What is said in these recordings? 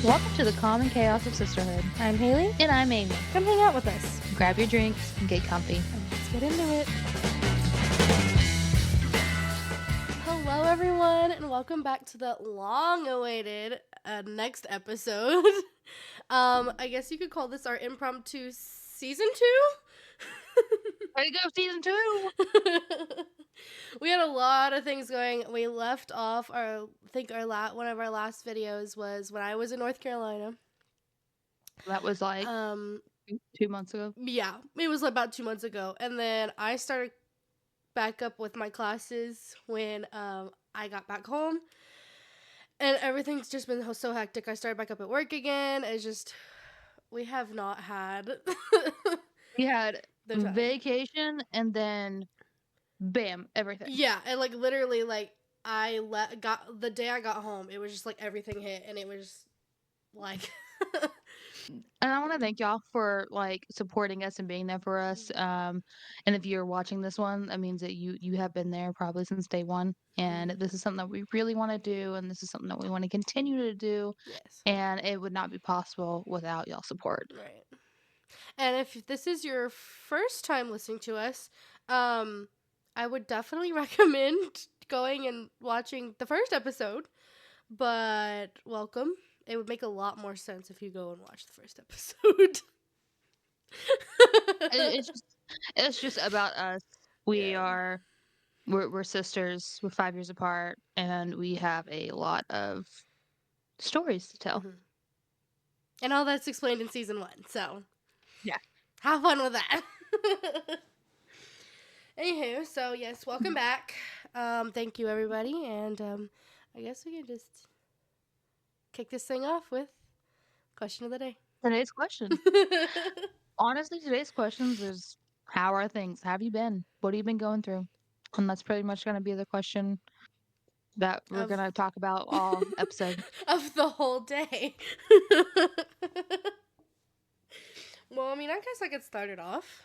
Welcome to the common chaos of sisterhood. I'm Haley. And I'm Amy. Come hang out with us. Grab your drinks and get comfy. And let's get into it. Hello, everyone, and welcome back to the long-awaited next episode. I guess you could call this our impromptu season 2. Ready to go season 2? We had a lot of things going. We left off one of our last videos was when I was in North Carolina. That was like 2 months ago. Yeah, it was about 2 months ago, and then I started back up with my classes when I got back home, and everything's just been so hectic. I started back up at work again. It's just we have not had We had the time. vacation and then bam, everything. Yeah, and like literally, like got the day I got home, it was just like everything hit, and it was like. And I want to thank y'all for like supporting us and being there for us. And if you're watching this one, that means that you have been there probably since day one. And this is something that we really want to do, and this is something that we want to continue to do. Yes. And it would not be possible without y'all support. Right. And if this is your first time listening to us, I would definitely recommend going and watching the first episode. But welcome. It would make a lot more sense if you go and watch the first episode. It's just about us. We're sisters. We're 5 years apart, and we have a lot of stories to tell. Mm-hmm. And all that's explained in season 1. So yeah, have fun with that. Anywho, so yes, welcome back. Thank you, everybody, and I guess we can just kick this thing off with question of the day. Today's question. Honestly, today's questions is how are things? How have you been? What have you been going through? And that's pretty much going to be the question that we're going to talk about all episode of the whole day. Well, I mean, I guess I could start it off.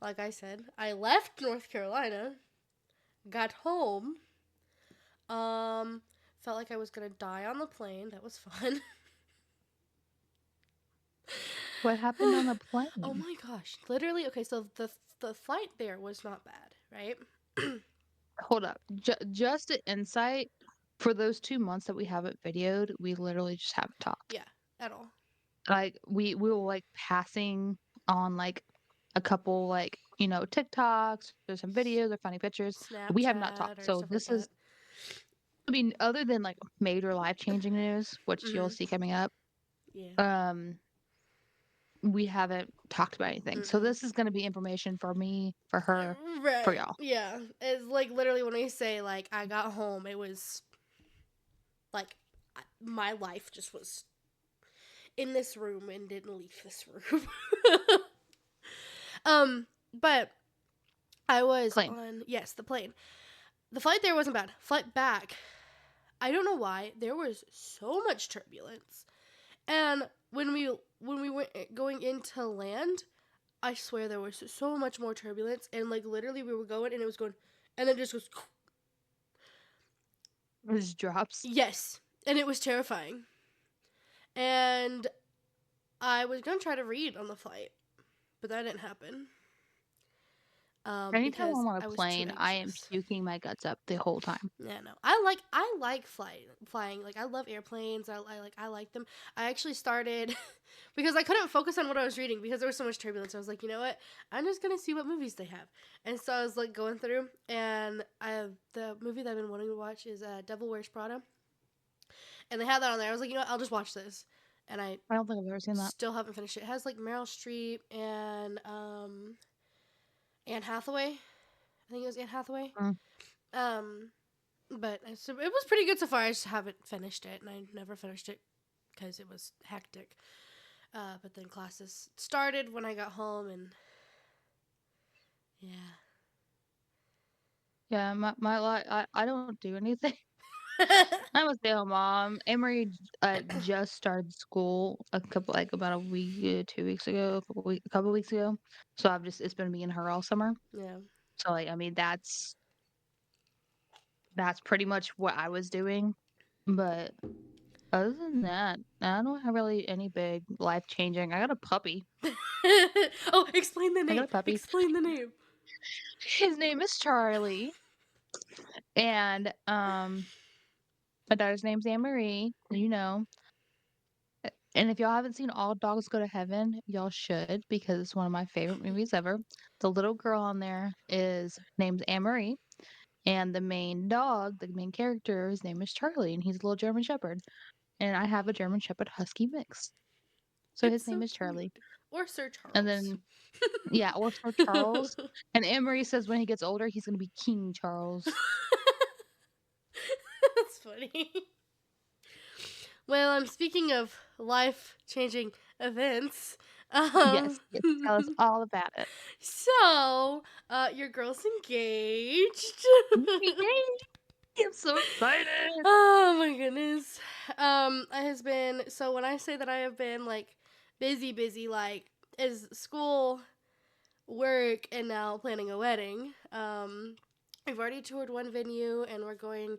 Like I said, I left North Carolina, got home, felt like I was gonna die on the plane. That was fun. What happened on the plane? Oh my gosh. Literally, okay, so the flight there was not bad, right? Hold up. Just an insight. For those 2 months that we haven't videoed, we literally just haven't talked. Yeah, at all. Like we were like passing on like a couple like, TikToks, there's some videos or funny pictures. Snapchat We have not talked. or So stuff this like is I mean, other than like major life-changing news, which you'll see coming up. Yeah. We haven't talked about anything. So this is going to be information for me, for her, right. for y'all. Yeah. It's like literally when we say like I got home, it was like my life just was in this room and didn't leave this room. But I was on the plane. The flight there wasn't bad. Flight back, I don't know why, there was so much turbulence. And when we went going into land, I swear there was so much more turbulence, and like literally we were going and it was going, and then it just goes. It just drops. Yes, and it was terrifying. And I was gonna try to read on the flight, but that didn't happen. Anytime I'm on a plane, I am puking my guts up the whole time. Yeah, no, I like flying. Like I love airplanes. I like them. I actually started because I couldn't focus on what I was reading because there was so much turbulence. I was like, you know what? I'm just gonna see what movies they have. And so I was like going through, and the movie that I've been wanting to watch is Devil Wears Prada, and they had that on there. I was like, you know what? I'll just watch this. And I don't think I've ever seen that. Still haven't finished it. It has like Meryl Streep and Anne Hathaway. I think it was Anne Hathaway. But it was pretty good so far. I just haven't finished it, and I never finished it because it was hectic. But then classes started when I got home, and yeah. Yeah, my life. I don't do anything. I'm a stay-at-home mom. Emery just started school about a week, 2 weeks ago, a couple weeks ago. So it's been me and her all summer. Yeah. So like, I mean, that's pretty much what I was doing. But Other than that, I don't have really any big life changing. I got a puppy. Oh, explain the I got name. a puppy. Explain the name. His name is Charlie, and my daughter's name's Anne Marie. You know, and if y'all haven't seen All Dogs Go to Heaven, y'all should because it's one of my favorite movies ever. The little girl on there is named Anne Marie, and the main dog, the main character, his name is Charlie, and he's a little German Shepherd. And I have a German Shepherd Husky mix, so It's his so name is Charlie. cute. Or Sir And Charles. then yeah, or Sir Charles. And Anne Marie says when he gets older, he's gonna be King Charles. That's funny. Well, I'm speaking of life changing events. Um, Yes, yes. Tell us all about it. so, your girl's engaged. Yay! I'm so excited. Oh my goodness. It has been so when I say that I have been like busy, like is school, work, and now planning a wedding. We've already toured one venue, and we're going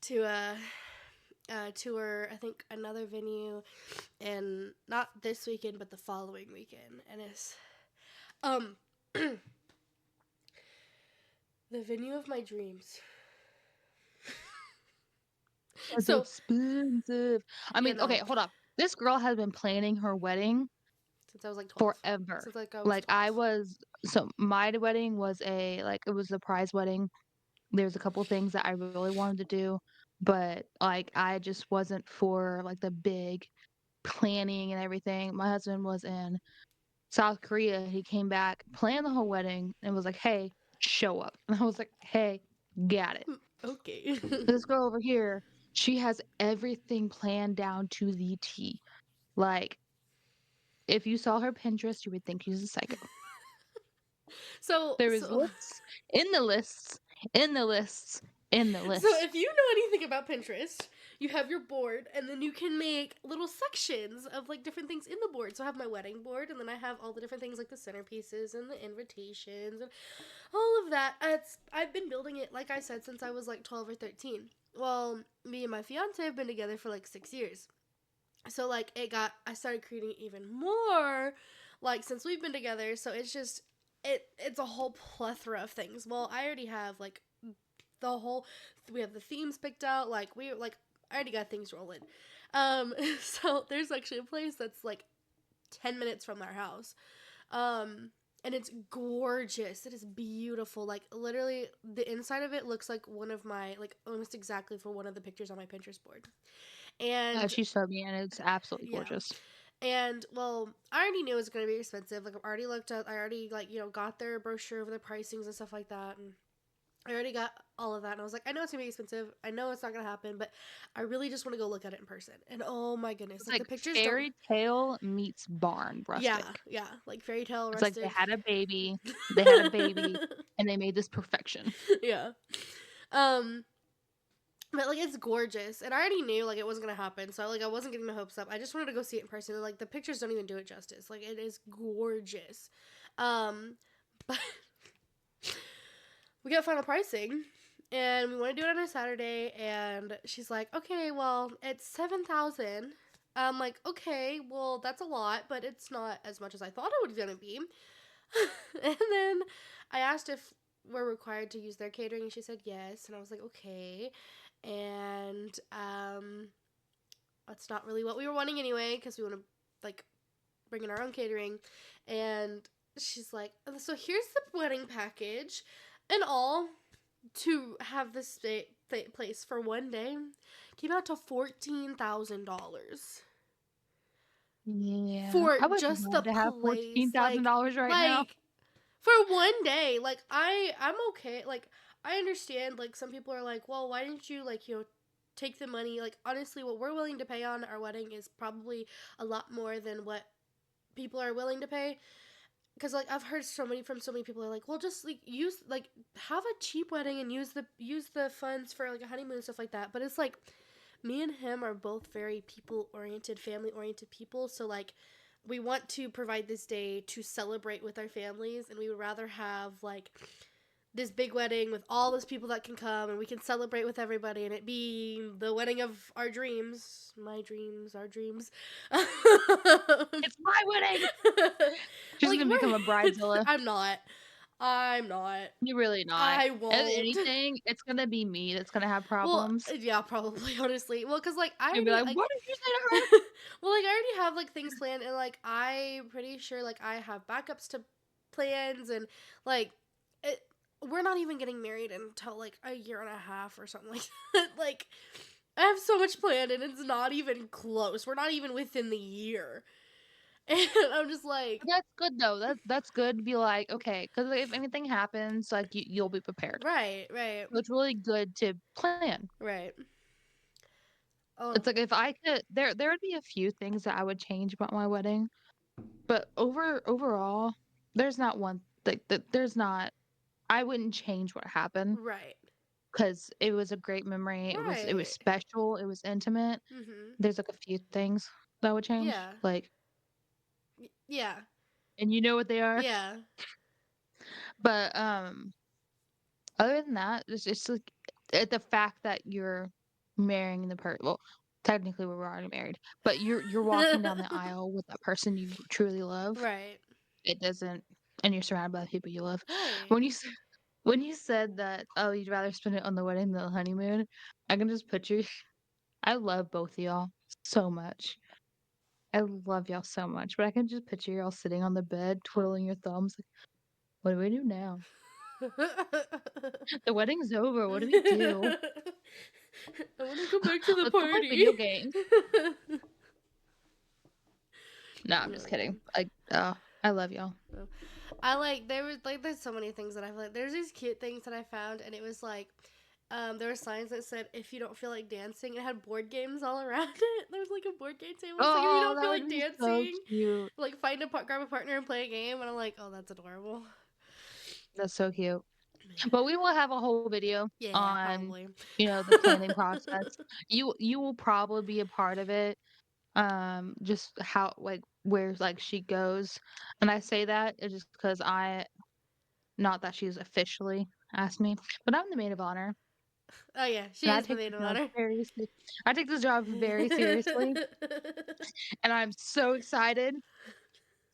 to tour. I think another venue, and not this weekend, but the following weekend, and it's um the venue of my dreams. It's So expensive. I you mean, okay, know, hold up. This girl has been planning her wedding since I was like 12, forever. since like I was Like 12. I was so my wedding was it was a prize wedding. There's a couple things that I really wanted to do, but like I just wasn't for like the big planning and everything. My husband was in South Korea. He came back, planned the whole wedding, and was like, "Hey, show up." And I was like, "Hey, got it." Okay. This girl over here, she has everything planned down to the T. Like, if you saw her Pinterest, you would think she's a psycho. so There is so lists in the lists, in the lists, in the So lists. if you know anything about Pinterest, you have your board, and then you can make little sections of like different things in the board. So I have my wedding board, and then I have all the different things like the centerpieces and the invitations and all of that. I've been building it, like I said, since I was like 12 or 13. Well, me and my fiance have been together for like 6 years. So like I started creating even more like since we've been together. So it's a whole plethora of things. Well, I already have like the whole we have the themes picked out, like we like I already got things rolling. So there's actually a place that's like 10 minutes from our house. um and it's gorgeous. It is beautiful. Like literally the inside of it looks like one of my like almost exactly for one of the pictures on my Pinterest board. Yeah, And she showed me, and it's absolutely yeah. gorgeous. And well, I already knew it was going to be expensive. Like I've already looked at I already like, got their brochure of their pricings and stuff like that. And I already got all of that, and I was like, I know it's gonna be expensive. I know it's not gonna happen, but I really just want to go look at it in person. And oh my goodness, It's like like the pictures don't. fairy tale meets barn Yeah, rustic. yeah, like fairy tale It's like rustic. they had a baby, and they made this perfection. Yeah. Um, but like it's gorgeous, and I already knew like it wasn't gonna happen, so like I wasn't getting my hopes up. I just wanted to go see it in person, and like the pictures don't even do it justice. Like it is gorgeous. Um, but we got final pricing, and we want to do it on a Saturday, and she's like, okay, well, it's 7,000. I'm like, okay, well, that's a lot, but it's not as much as I thought it was gonna be. And then I asked if we're required to use their catering, and she said yes, and I was like, okay. And that's not really what we were wanting anyway, because we want to like bring in our own catering. And she's like, so here's the wedding package and all to have this place for one day. Came out to $14,000 Yeah, for I would just the love to have place. $14,000 right now. Like for one day. Like I'm okay. Like I understand. Like some people are like, well, why didn't you like take the money? Like honestly, what we're willing to pay on our wedding is probably a lot more than what people are willing to pay. Because like I've heard so many people are like, well, just like use like have a cheap wedding and use the funds for like a honeymoon and stuff like that. But it's like me and him are both very people oriented, family oriented people. So like we want to provide this day to celebrate with our families, and we would rather have like this big wedding with all those people that can come and we can celebrate with everybody and it be the wedding of our dreams, my dreams, our dreams. It's my wedding! She's Like gonna become a we're bridezilla. I'm not. You're really not. I If won't. anything, it's gonna be me that's gonna have Well, problems. yeah, probably honestly. Well, cuz like I You'll be already like, like "What did you say to her?" well, like I already have like things planned and like I'm pretty sure like I have backups to plans and like it, we're not even getting married until like a year and a half or something like that. Like I have so much planned and it's not even close. We're not even within the year. And I'm just like, That's good though. That's good to be like, okay, because if anything happens, like, you'll be prepared. right, right, So it's really good to plan. right. Oh, It's like if I could there would be a few things that I would change about my wedding, but overall, there's not one like, there's not I wouldn't change what happened right, because it was a great memory, it was right. special, it was intimate. Mhm. There's, like, a few things that would change, Yeah. like Yeah. and you know what they are? Yeah. But, other than that, it's just, like, the fact that you're marrying the person. Well, technically, we were already married, but you're walking down the aisle with that person you truly love. Right. It doesn't and you're surrounded by the people you love. Right. When you s when you said that, "Oh, you'd rather spend it on the wedding than the honeymoon," I can just picture I love both of y'all so much. I love y'all so much, but I can just picture y'all sitting on the bed, twiddling your thumbs, like, "What do we do now? The wedding's over, what do we do? I want to go back to the Let's go play party. video games." No, I'm just kidding. No. I love y'all. No. I like there was like there's so many things that I've like there's these cute things that I found and it was like there were signs that said if you don't feel like dancing, it had board games all around it. There was like a board game table. It's like if you Oh, don't that feel would like be so dancing, cute. like grab a partner and play a game and I'm like, "Oh, that's adorable." That's so cute. But we will have a whole video Yeah, on, probably. the planning process. You will probably be a part of it, just how like, where, like, she goes, and I say that is just because not that she's officially asked me, but I'm the maid of honor, Oh yeah, and she is the maid of honor. I take this job very seriously, and I'm so excited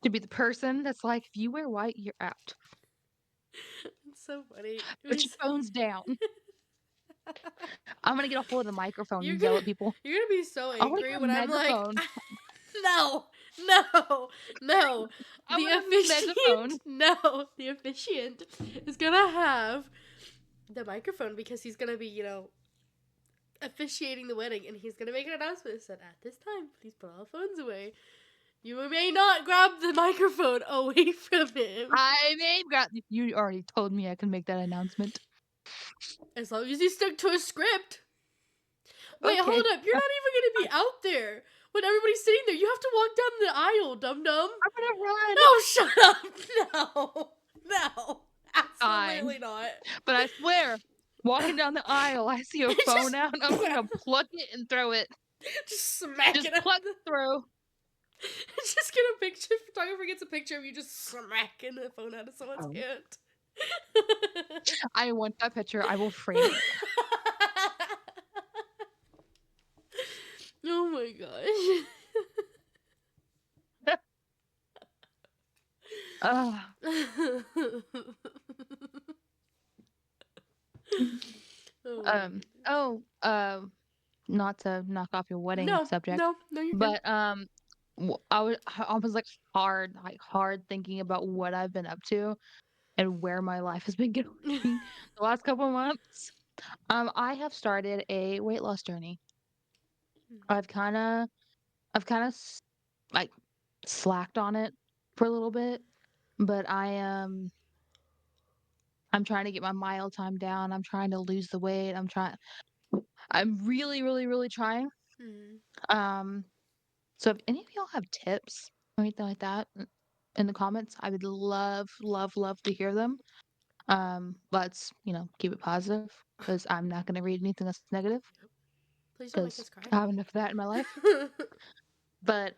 to be the person that's like, "If you wear white, you're out. It's so funny. Put your phones down." I'm gonna get a hold of the microphone You're and yell gonna at people. you're gonna be so I wanna angry get a when I'm like, megaphone. no, no, no. I The want a officiant, megaphone. no, the officiant is gonna have the microphone because he's gonna be, officiating the wedding, and he's gonna make an announcement that said, "At this time, please put all phones away. You may not grab the microphone away from him, I may grab you already told me I can make that announcement. as long as you stick to a script." Wait, hold Okay. up. You're not even gonna be out there when everybody's sitting there. You have to walk down the aisle, dum dum. I'm gonna run. No, shut up. No. No. Fine. Absolutely not. But I swear, walking down the aisle, I see a phone just out, I'm gonna pluck it and throw it. just smack Just it up. pluck, throw. Just get a picture. Photographer gets a picture of you just smacking the phone out of someone's Oh. hand. I want that picture, I will frame it. Oh my gosh. Ugh. Oh my goodness. Oh, not to knock off your wedding No, subject, no, no, you're good. but, I was, like, hard thinking about what I've been up to and where my life has been going the last couple of months. I have started a weight loss journey. I've kinda like, slacked on it for a little bit, but I'm trying to get my mile time down, I'm trying to lose the weight, I'm really, really, really trying. Mm. Um, so if any of y'all have tips or anything like that in the comments, I would love, love, love to hear them. Let's, keep it positive because I'm not gonna read anything that's negative Please don't make because us cry. I have enough of that in my life. But,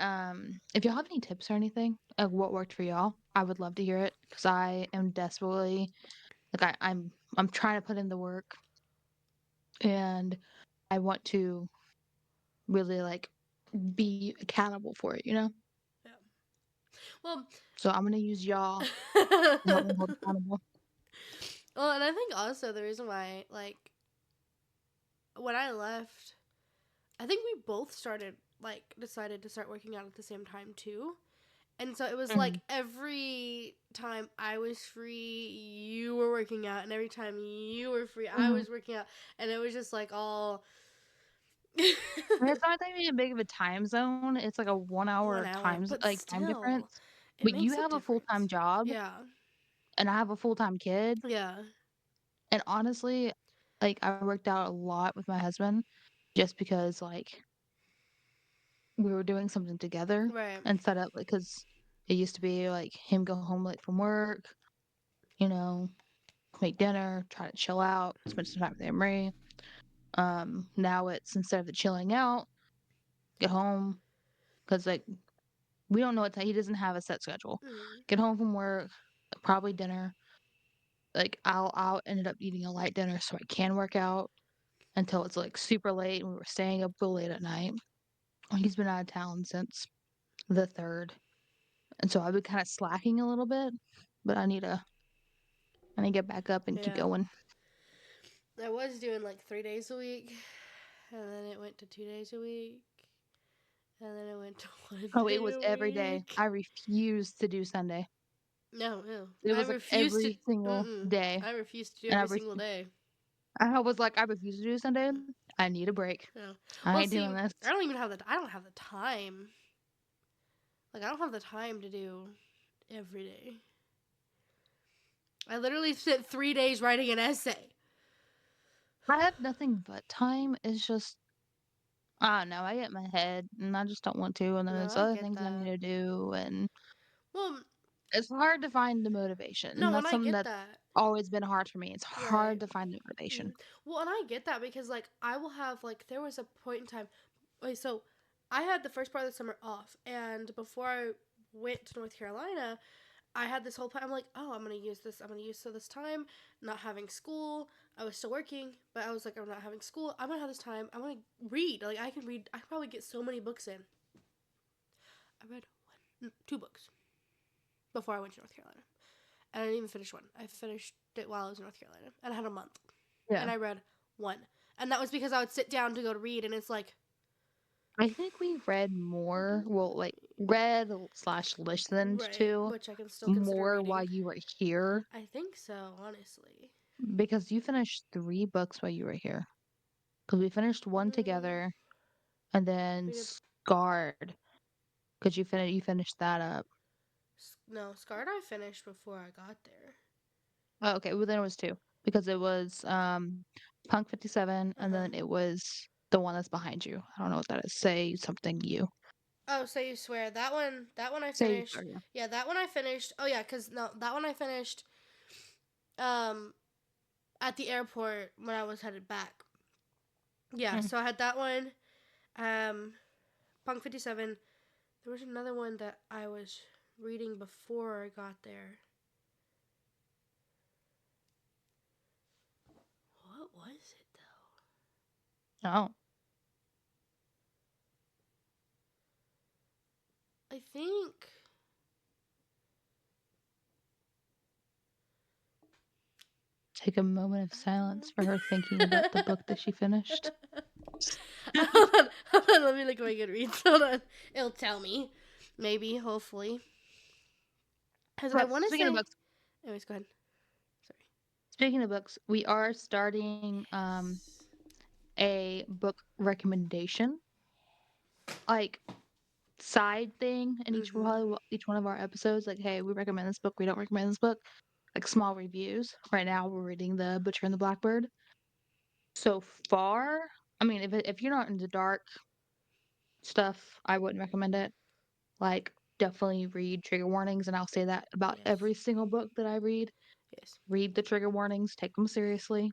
if y'all have any tips or anything of what worked for y'all, I would love to hear it because I am desperately Like I'm trying to put in the work and I want to really like be accountable for it, you know? Yeah. Well, So I'm gonna use y'all to help me hold accountable. well, and I think also the reason why, like, when I left, I think we both started, like, decided to start working out at the same time too. And so it was like Mhm. every time I was free, you were working out, and every time you were free, I Mhm. was working out, and it was just like all And it's not that even big of a time zone, it's like a 1 one hour hour, but time still, difference, it but you makes a have a full-time difference. job, Yeah, and I have a full-time kid, yeah, and honestly, like, I worked out a lot with my husband just because, like, we were doing something together right. instead of like, cause it used to be, like, him go home late from work, you know, make dinner, try to chill out, spend some time with Emery. Now it's instead of the chilling out, get home, cause like, we don't know what time he doesn't have a set schedule. Mm, Get home from work, probably dinner. Like I'll ended up eating a light dinner so I can work out until it's like super late and we were staying up real late at night. He's been out of town since the third. And so I've been kind of slacking a little bit, but I need to get back up and keep yeah. going. I was doing like 3 days a week, and then it went to 2 days a week, and then it went to one Oh, it day was a every day. week. I refused to do Sunday. No, no. It I was like refuse to. every single Mm-mm. day. I refuse to do And every single day. I was like, I refuse to do Sunday. I need a break. No. I Well, ain't see, doing this. I don't even have the. I don't have the time. Like, I don't have the time to do every day. I literally spent 3 days writing an essay. I have nothing but time. It's just I don't know, I get in my head and I just don't want to, and then No, there's I other get things I need that. to do, and Well, it's hard to find the motivation, and no, and that's I something get that's that. always been hard for me. It's Right. hard to find the motivation. Mm. Well, and I get that because, like, I will have, like, there was a point in time. Wait, so I had the first part of the summer off, and before I went to North Carolina, I had this whole plan. I'm like, oh, I'm gonna use this. I'm gonna use so this time, not having school. I was still working, but I was like, I'm not having school. I'm gonna have this time. I'm gonna read. Like I can read. I can probably get so many books in. I read two books before I went to North Carolina, and I didn't even finish one. I finished it while I was in North Carolina, and I had a month, Yeah. and I read one, and that was because I would sit down to go to read, and it's like, I think we read more, well, like, read/listened right, to which I can still consider more while reading. you were here, I think so, honestly. because you finished 3 books while you were here. Because we finished one Mm, together, and then we did Scarred, because you finished that up. no Scarred. I finished before I got there. Oh, okay, well, then it was 2, because it was, Punk 57, Uh and huh. then it was the one that's behind you. I don't know what that is. Say something you. Oh, so you swear that one? That one I Say you finished. swear, yeah. Yeah, that one I finished. Oh yeah, cause no, that one I finished. Um, at the airport when I was headed back. Yeah, Mm. so I had that one. Um, Punk 57. There was another one that I was reading before I got there. What was it though? Oh, I think. take a moment of silence for her thinking about the book that she finished. Hold on, let me look at my Goodreads. Hold on, it'll tell me. Maybe, hopefully, because I But want to say. Anyways, go ahead. Sorry. speaking of books, we are starting Yes. a book recommendation like side thing in Mhm. each one of our episodes. Like, hey, we recommend this book. We don't recommend this book. Like small reviews. Right now, we're reading The Butcher and the Blackbird. So far, I mean, if you're not into dark stuff, I wouldn't recommend it. Like, definitely read trigger warnings, and I'll say that about Yes. every single book that I read. Yes. Read the trigger warnings, take them seriously.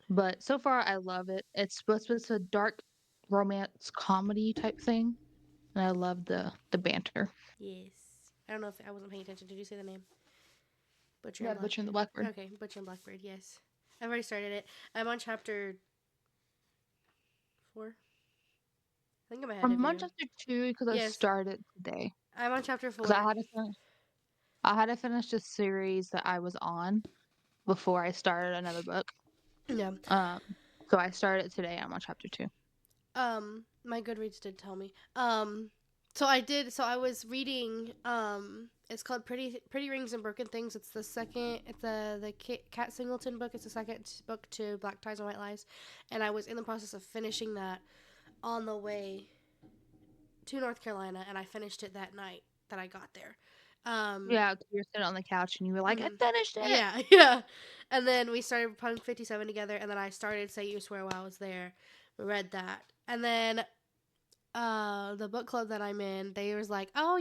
But so far, I love it. It's a dark romance comedy type thing, and I love the banter. Yes. I don't know if I wasn't paying attention. Did you say the name? Butcher and Yeah, Black. Butcher and the Blackbird. Okay, Butcher and Blackbird. Yes, I've already started it. I'm on chapter 4. I think I'm ahead of I'm on you. chapter 2 because I Yes, started today. I'm on chapter Because 4. I had to finish the series that I was on before I started another book. Yeah. Um, so I started today. I'm on chapter 2. My Goodreads did tell me. So I did. So I was reading. It's called Pretty Rings and Broken Things. It's the second. It's the Cat Singleton book. It's the second book to Black Ties and White Lies, and I was in the process of finishing that on the way to North Carolina, and I finished it that night that I got there. Um, Yeah, 'cause you were sitting on the couch and you were like, I mhm. finished it. Yeah, yeah. And then we started Punk 57 together, and then I started Say You Swear while I was there. We read that, and then the book club that I'm in, they were like, oh,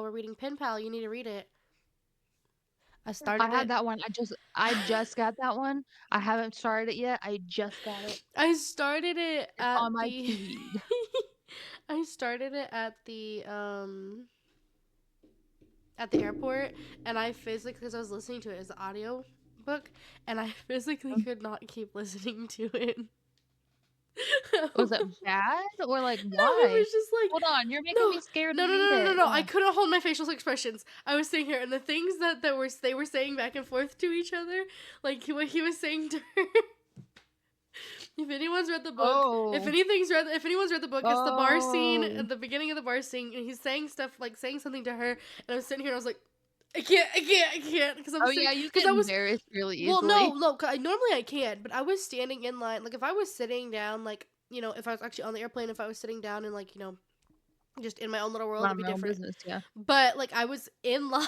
we're reading Pen Pal, you need to read it. I I started had it. that one. I just got that one. I haven't started it yet. I just got it. I started it It's at on my the to read. I started it at the airport, and I physically, because I was listening to it as an audio book, and I physically could not keep listening to it. Was it bad or like No, it why? was just like, Hold on, you're making no, me scared to no, no, read no, no, no, it. no. I couldn't hold my facial expressions. I was sitting here, and the things that were they were saying back and forth to each other, like what he was saying to her. If anyone's read the book, Oh, if anyone's read the book, it's the bar scene oh, at the beginning of the bar scene, and he's saying stuff like saying something to her, and I was sitting here, and I was like, I can't, because I'm oh sitting, yeah, you because get I was, embarrassed really well, no, easily. no, normally I can, but I was standing in line, like if I was sitting down, like if I was actually on the airplane, if I was sitting down and like just in my own little world, it'd Mind be my own different. business, yeah. But like I was in line,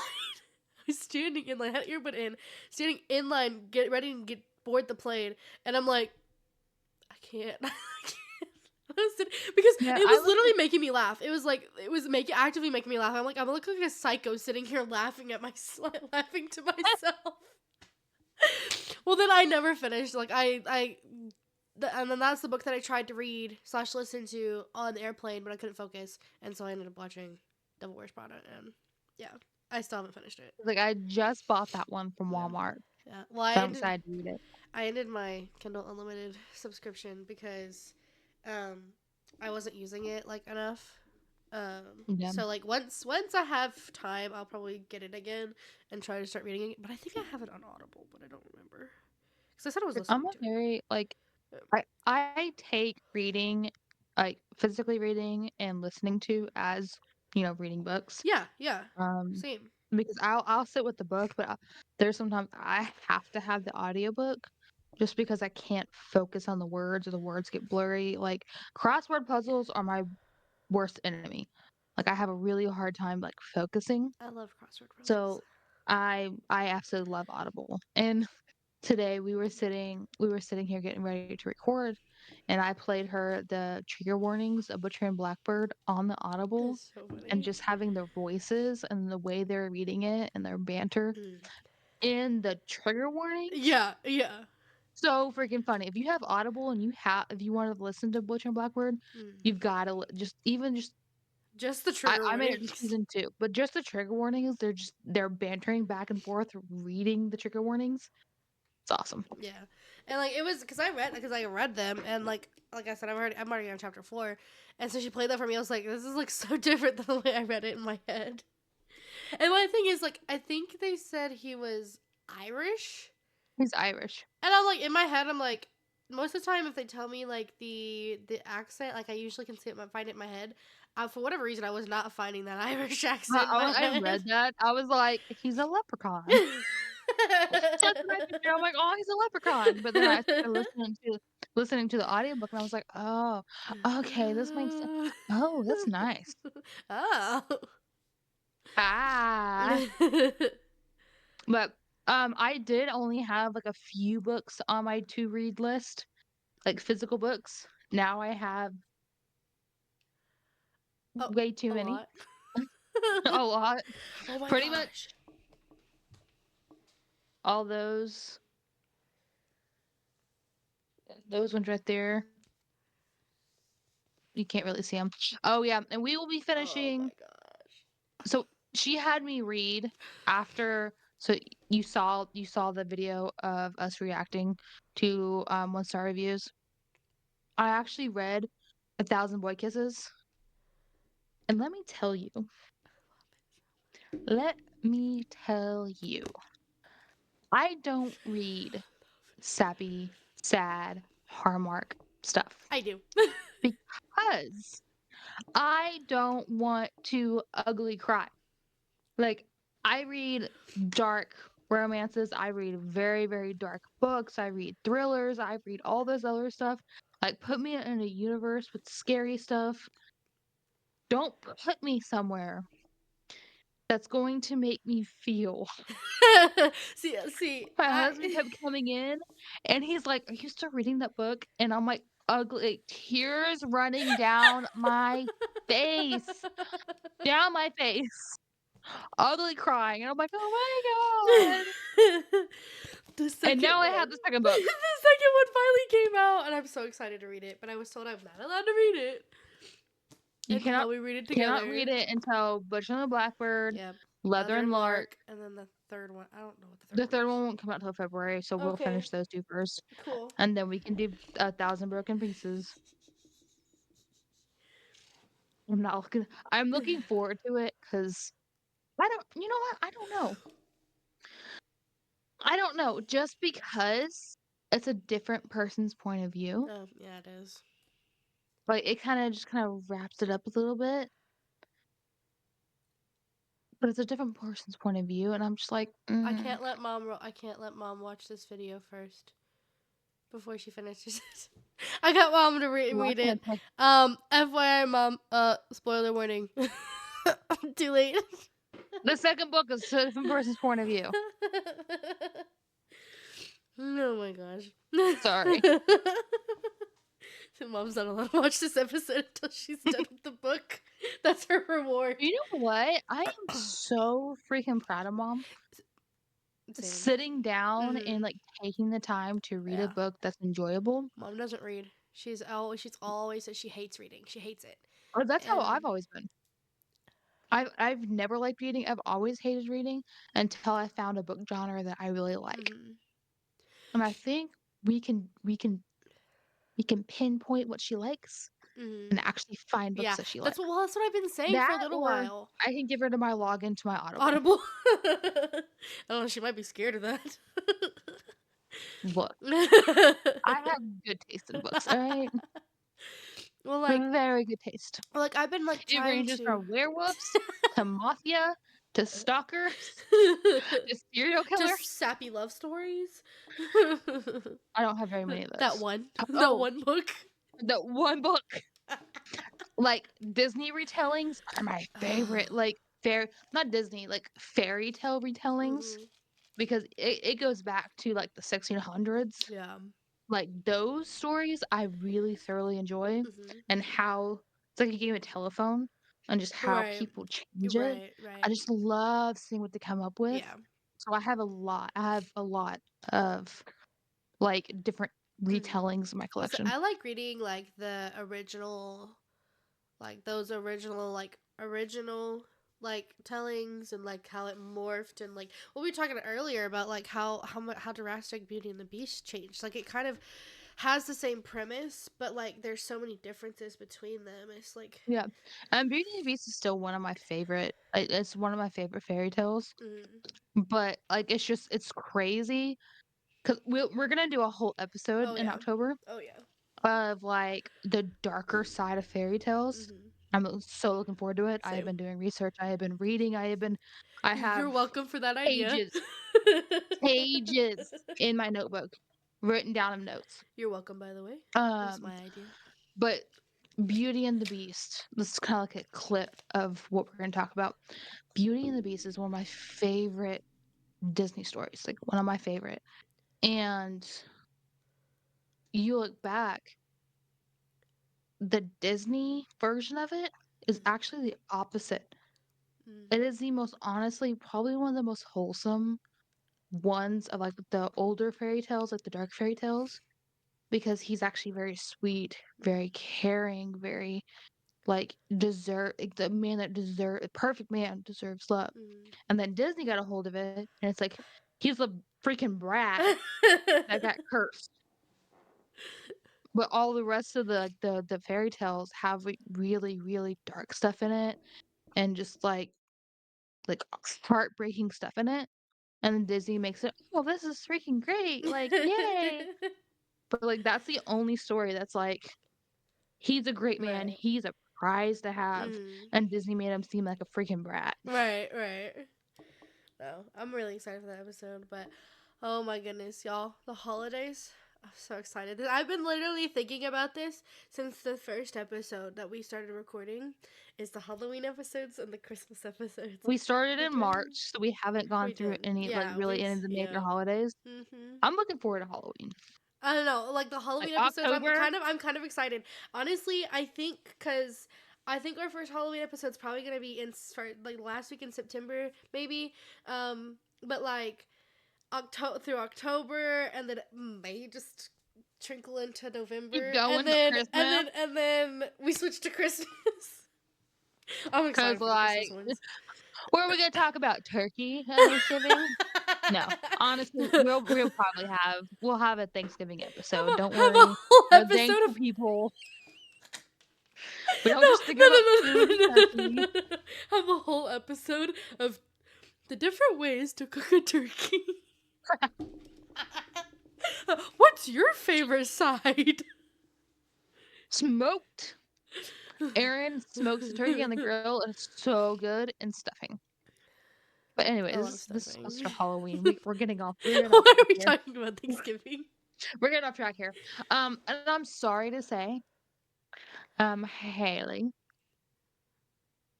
I was standing in line, had earbud in, standing in line, get ready to get board the plane, and I'm like, I can't. I can't. Because Yeah, it I was listen. literally making me laugh. It was like it was making actively making me laugh. I'm like I'm looking like a psycho sitting here laughing at my laughing to myself. Well, then I never finished. Like and then that's the book that I tried to read slash listen to on the airplane, but I couldn't focus, and so I ended up watching Devil Wears Prada, and yeah, I still haven't finished it. Like I just bought that one from Yeah, Walmart, yeah. Well, so I'm excited to read it. I ended my Kindle Unlimited subscription because um I wasn't using it like enough. Yeah, So like once I have time, I'll probably get it again and try to start reading it. But I think I have it on Audible, but I don't remember because I said I was I'm listening a to it. very like Yeah, I take reading, like physically reading and listening to as reading books. yeah, yeah. Um, Same. because I'll sit with the book, but there's sometimes I have to have the audiobook just because I can't focus on the words or the words get blurry. Like crossword puzzles are my worst enemy. Like I have a really hard time like focusing. I love crossword puzzles. So I absolutely love Audible. And today we were sitting here getting ready to record and I played her the trigger warnings of Butcher and Blackbird on the Audible It's so and funny. just having their voices and the way they're reading it and their banter Mm. in the trigger warnings. Yeah, yeah. So freaking funny. If you have Audible and if you want to listen to Butcher and Blackbird, Mm. you've got to just Just the I, trigger I made it to warnings. season 2, but just the trigger warnings, they're bantering back and forth reading the trigger warnings. It's awesome. Yeah, and like it was because I read them, and like I said, I'm already on chapter 4, and so she played that for me. I was like, this is like so different than the way I read it in my head. And my thing is like I think they said he was Irish, He's Irish. and I'm like in my head I'm like most of the time if they tell me like the accent like I usually can see it find it in my head. For whatever reason I was not finding that Irish I, accent in my I, I head. read that. I was like, he's a leprechaun. That's what I pictured. I'm like, oh, he's a leprechaun. But then I started listening to the audiobook and I was like, oh, okay, this makes sense. Oh, that's nice. Oh. Ah. But I did only have like a few books on my to read list, like physical books. Now I have Oh, way too a many. lot. A lot. Oh my Pretty much gosh. all those ones right there. You can't really see them. Oh yeah, and we will be Oh my finishing. gosh. So she had me read after. So you saw the video of us reacting to, one-star reviews. I actually read 1,000 Boy Kisses, and let me tell you, I don't read sappy, sad, Hallmark stuff I do. because I don't want to ugly cry. Like, I read dark romances, I read very, very dark books, I read thrillers, I read all this other stuff. Like, put me in a universe with scary stuff. Don't put me somewhere that's going to make me feel. See, My husband I kept coming in and he's like, "Are you still reading that book?" And I'm like, ugly tears running face, down my face, ugly crying. And I'm like, "Oh my god." the And second now I one. have the second The book. second one finally came out, and I'm so excited to read it. But I was told I'm not allowed to read it You until cannot we read it cannot together. read it until Butcher and the Blackbird, Yeah, Leather Leather and and Lark. Lark, and then the third one. I don't know what the third The one third is. one won't come out till February, so we'll Okay, finish those 2 first, cool. and then we can do 1,000 Broken Pieces. I'm looking forward to it because I don't you know what? I don't know, just because it's a different person's point of view, Oh, yeah, it is. like, it kinda wraps it up a little bit, but it's a different person's point of view, and I'm just like, "Mm." I can't let mom watch this video first before she finishes it. I got mom to Why read can't it. I take FYI, mom. Spoiler warning. Too late. the second book is a different person's point of view. Oh my gosh. Sorry. So mom's not allowed to watch this episode until she's done with the book. That's her reward. You know what? I am so freaking proud of mom. Same. Sitting down and, Mhm. like, taking the time to read a Yeah. book that's enjoyable. Mom doesn't read. She's always said she hates reading. She hates it. Or that's how And I've always been. I've never liked reading, I've always hated reading until I found a book genre that I really like. mhm. And I think we can we can we can pinpoint what she likes Mhm. and actually find books Yeah. that she likes. That's what I've been saying for a That little or while. I can give her to my login to my Audible. Audible. I don't know, she might be scared of that. Look, I have good taste in books, alright? well like Very good taste. like I've been like It trying ranges to from werewolves to mafia to stalkers to serial killers. just sappy love stories. I don't have very many of that those. one. That Oh, one book. the one book. Like, Disney retellings are my favorite, like, not Disney, like, fairy tale retellings, mhm. because it goes back to, like, the 1600s. Yeah. Like, those stories I really thoroughly enjoy, Mhm. and how it's like a game of telephone, and just how Right. people change it. Right. I Right. just love seeing what they come up with. Yeah. So I have a lot of, like, different Mhm. retellings in my Also, collection. I like reading like the original, like those original like tellings and like how it morphed and like what we were talking earlier about like how drastic Beauty and the Beast changed. Like it kind of has the same premise, but like there's so many differences between them. It's like, Yeah, and Beauty and the Beast is still one of my favorite it's one of my favorite fairy tales, mm, but, like, it's crazy 'cause we're gonna do a whole episode oh in yeah, October oh yeah. of, like, the darker side of fairy tales. Mm-hmm. I'm so looking forward to it. I have Same. been doing research, I have been reading, I You're have welcome for that idea. pages, pages in my notebook written down in notes. You're welcome, by the way. It was Um, my idea. but Beauty and the Beast, this is kinda like a clip of what we're gonna talk about. Beauty and the Beast is one of my favorite Disney stories, like, one of my favorite, and you look back, the Disney version of it is Mm-hmm. actually the opposite. Mm-hmm. It is the most honestly, probably one of the most wholesome ones of, like, the older fairy tales, like the dark fairy tales, because he's actually very sweet, very caring, very, like, like, the man that deserve perfect man deserves love, Mm-hmm. and then Disney got a hold of it, and it's like, He's a freaking brat that got cursed. But all the rest of the fairy tales have, like, really, really dark stuff in it and just, like, heartbreaking stuff in it, and then Disney makes it, "Oh, this is freaking great, like, yay." But, like, that's the only story that's like, he's a great man, Right. he's a prize to have, Mm. and Disney made him seem like a freaking brat. Right, right. No, I'm really excited for that episode, but oh my goodness, y'all, the holidays. I'm so excited. I've been literally thinking about this since the first episode that we started recording is the Halloween episodes and the Christmas episodes. We started in Because March, so we haven't gone we through did. any, like, Yeah, really any of the major yeah. holidays. Mhm. I'm looking forward to Halloween. I don't know, like the Like, Halloween episodes. October, I'm kind of excited. Honestly, I think because I think our first Halloween episode's probably gonna be in like last week in September, maybe. But like October through October, and then May just trickle into keep November, going to Christmas, and then we switch to Christmas. I'm 'cause, excited for the Christmas like, ones. what are we gonna talk about, turkey on Thanksgiving? No. Honestly, we'll have a Thanksgiving episode, don't Have a worry. whole We're episode thankful of people. We don't no, just think no, about no, no, food and no, no, turkey. no, no, no. Have a whole episode of the different ways to cook a turkey. What's your favorite side? Smoked. Aaron smokes the turkey on the grill, and it's so good, and stuffing. But anyway, I love this is supposed stuffing. to Halloween. We're getting off Why are track we here. talking about Thanksgiving? We're getting off track here. And I'm sorry to say, Haley,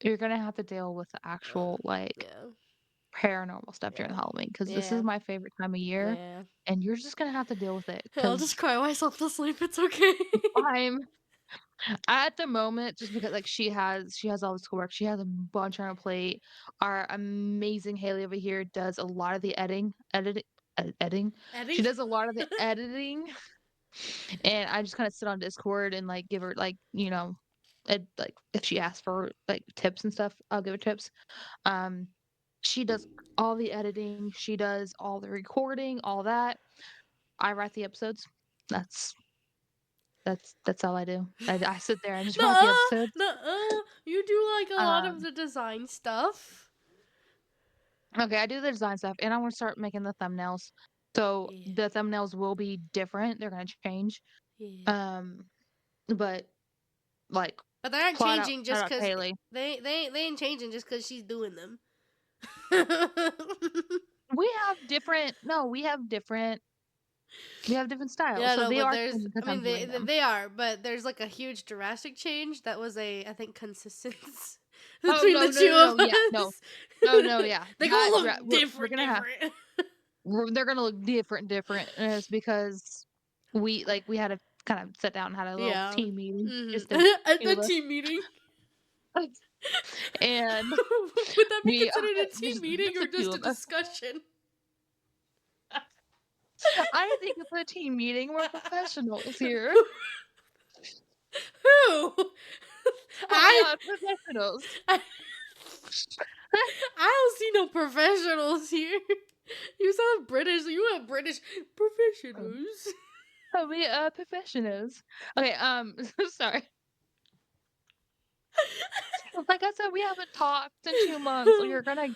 you're gonna have to deal with the actual, like, Yeah, paranormal stuff during yeah, Halloween because this is yeah, my favorite time of year, yeah. and you're just gonna have to deal with it I'll just because cry myself to sleep. It's okay. I'm at the moment, just because, like, she has all the schoolwork, she has a bunch on her plate. Our amazing Haley over here does a lot of the editing. She Eddie? does a lot of the editing, and I just kinda sit on Discord and, like, give her, like, like, if she asks for, like, tips and stuff, I'll give her tips. Um, she does all the editing, she does all the recording, all that. I write the episodes. That's that's all I do. I sit there and just write the Nuh-uh, episodes. nuh-uh. You do like a lot of Um, the design stuff. okay, I do the design stuff, and I wanna start making the thumbnails. So, Yeah, the thumbnails will be different, they're gonna change. yeah. Um, but, like, But they aren't changing shout just out to because Haley. they ain't changing just because she's doing them. We have different no, we have different styles, Yeah, so no, they but are there's, changing because I 'cause I'm mean, doing them. they are, but there's like a huge drastic change that was I think, consistent Oh, between no, the no, two no, of no, yeah, no. us. No, no, yeah. They That gonna dra look we're different, gonna have different. they're gonna look different, and it's because we had to kind of sit down and had a little Yeah. team meeting, Mm-hmm. just the At 2 the of us, team meeting. and Would that be we considered a team meeting just or the 2 just a of us. discussion? I think it's a team meeting, we're professionals here. Who? We I, are professionals. I I don't see no professionals here. You sound British. You have British professionals. We are professionals. Okay, sorry. Like I said, we haven't talked in 2 months, so you're gonna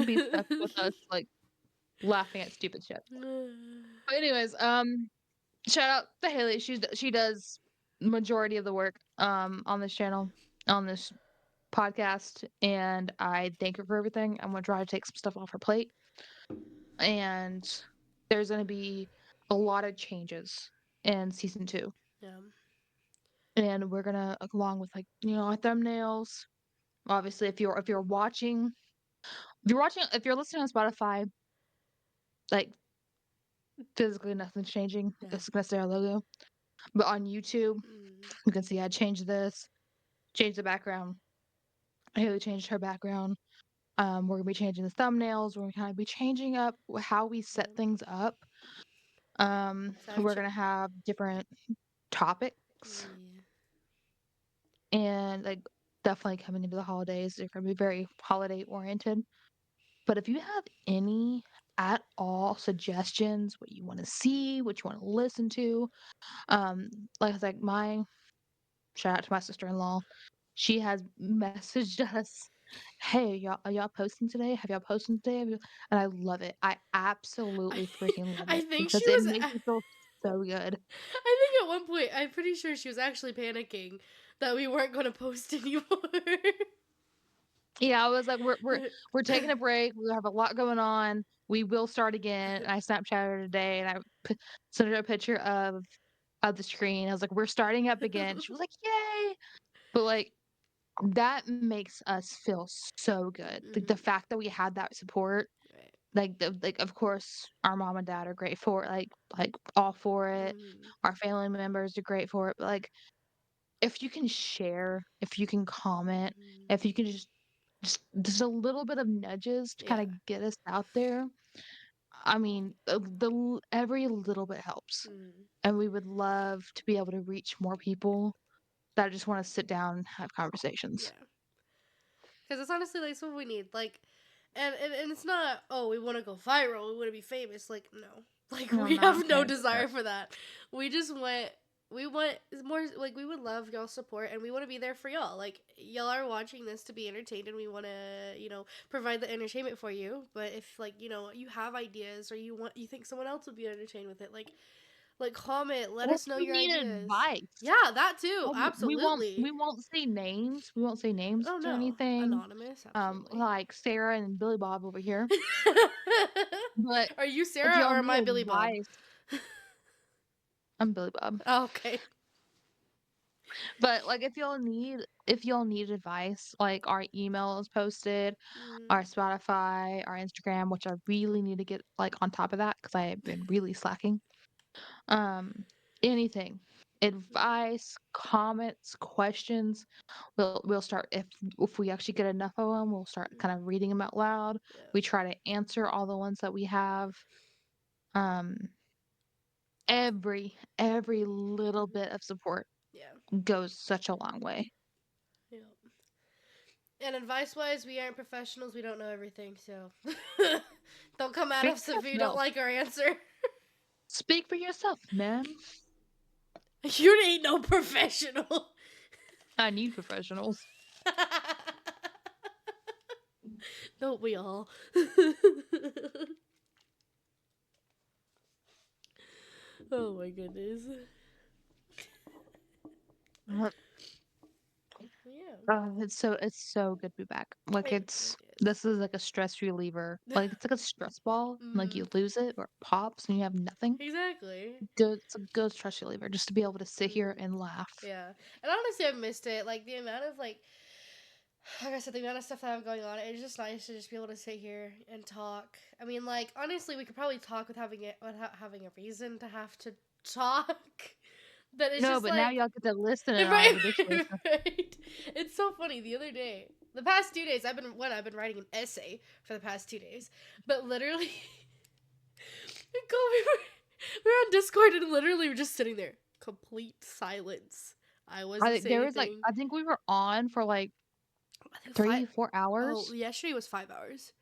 be stuck with us, like, laughing at stupid shit. But anyways, shout out to Haley. She does majority of the work on this channel, on this podcast, and I thank her for everything. I'm gonna try to take some stuff off her plate, and there's gonna be a lot of changes in season 2. Yeah. And we're gonna, along with, like, our thumbnails. Obviously, if you're listening on Spotify, like, physically nothing's changing. Yeah. It's gonna stay our logo. But on YouTube, Mm. you can see I changed this, changed the background. Haley changed her background. We're gonna be changing the thumbnails. We're gonna kind of be changing up how we set Yeah. things up. So I've We're gonna have different topics, yeah. and, like, definitely coming into the holidays, they're gonna be very holiday oriented. But if you have any at all suggestions, what you wanna see, what you wanna listen to. Um, like my shout out to my sister-in-law. She has messaged us, "Hey, are y'all posting today? Have y'all posted today? Have you" and I love it. I absolutely freaking love I it think because she it was. makes me feel so good. I think at one point, I'm pretty sure she was actually panicking that we weren't going to post anymore. Yeah, I was like, "We're taking a break. We have a lot going on. We will start again." And I Snapchatted her today, and I sent her a picture of the screen. I was like, "We're starting up again." She was like, "Yay!" But, like, that makes us feel so good. Like, the Hmm. fact that we had that support, Right. of course, our mom and dad are great for it, all for it. Hmm. Our family members are great for it, but, like, if you can share, if you can comment, Hmm. if you can just a little bit of nudges to Yeah. kinda get us out there, I mean, every little bit helps, Hmm. and we would love to be able to reach more people that just wanna sit down and have conversations. Yeah. Because it's honestly like what we need. Like, and it's not, oh, we want to go viral, we want to be famous. Like, no. Like, No, we I'm not have no paying for that. desire for that. We just want. We want more, like, we would love y'all support and we want to be there for y'all. Like, y'all are watching this to be entertained and we want to, provide the entertainment for you. But if, like, you have ideas or you think someone else would be entertained with it, like, comment, let Or if us know you your need ideas. advice, Yeah, that too. we Absolutely. won't say names, we won't say names Oh, or no. anything, Anonymous, absolutely. like Sarah and Billy Bob over here, but Are you if Sarah y'all or am need I Billy Bob? advice I'm Billy Bob. Oh, okay. But, like, if y'all need advice, like, our email is posted, Mm, our Spotify, our Instagram, which I really need to get, like, on top of that because I have been really slacking. Um, anything, mm, advice, comments, questions, we'll start if we actually get enough of them, we'll start mm, kind of reading them out loud. yeah. We try to answer all the ones that we have. Um, every little Mm, bit of support yeah. goes such a long way. Yeah. And advice wise, we aren't professionals. We don't know everything, so don't come at Speak us for if you don't yourself. like our answer. Speak for yourself, man. You ain't no professional. I need professionals. Don't we all? Oh my goodness. Uh, Yeah, it's so good to be back. Like it is. this is like a stress reliever. Like it's like a stress ball. And, like you Mm, lose it or it pops and you have nothing. exactly. Good. It's a good stress reliever just to be able to sit here Mm, and laugh. yeah, and honestly, I missed it. Like the amount of like I said, the amount of stuff that I have going on. It's just nice to just be able to sit here and talk. I mean, like honestly, we could probably talk without having a reason to have to talk. But it's No, just but now like y'all get to listen and our right, ridiculous. right. It's so funny. The other day, the past 2 days, I've been writing an essay for the past 2 days, but literally, we were on Discord and literally we're just sitting there, complete silence. I wasn't saying There was like anything. I think we were on for like I think five. 3 4 hours. Oh, yesterday was 5 hours.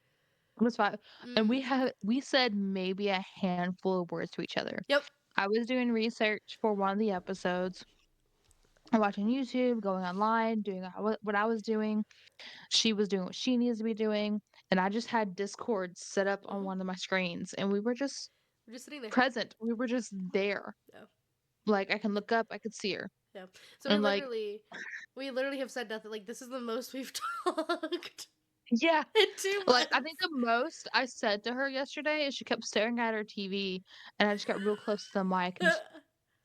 It was 5, and Mm. we said maybe a handful of words to each other. Yep. I was doing research for one of the episodes, watching YouTube, going online, doing what I was doing. She was doing what she needs to be doing, and I just had Discord set up on Uh-huh. one of my screens, and we were just We're just sitting there. present. We were just there. Yeah. Like I can look up, I could see her, Yeah. So and like, we literally have said nothing. Like this is the most we've talked yeah, in two like I think months. the most I said to her yesterday is she kept staring at her TV, and I just got real close to the mic and just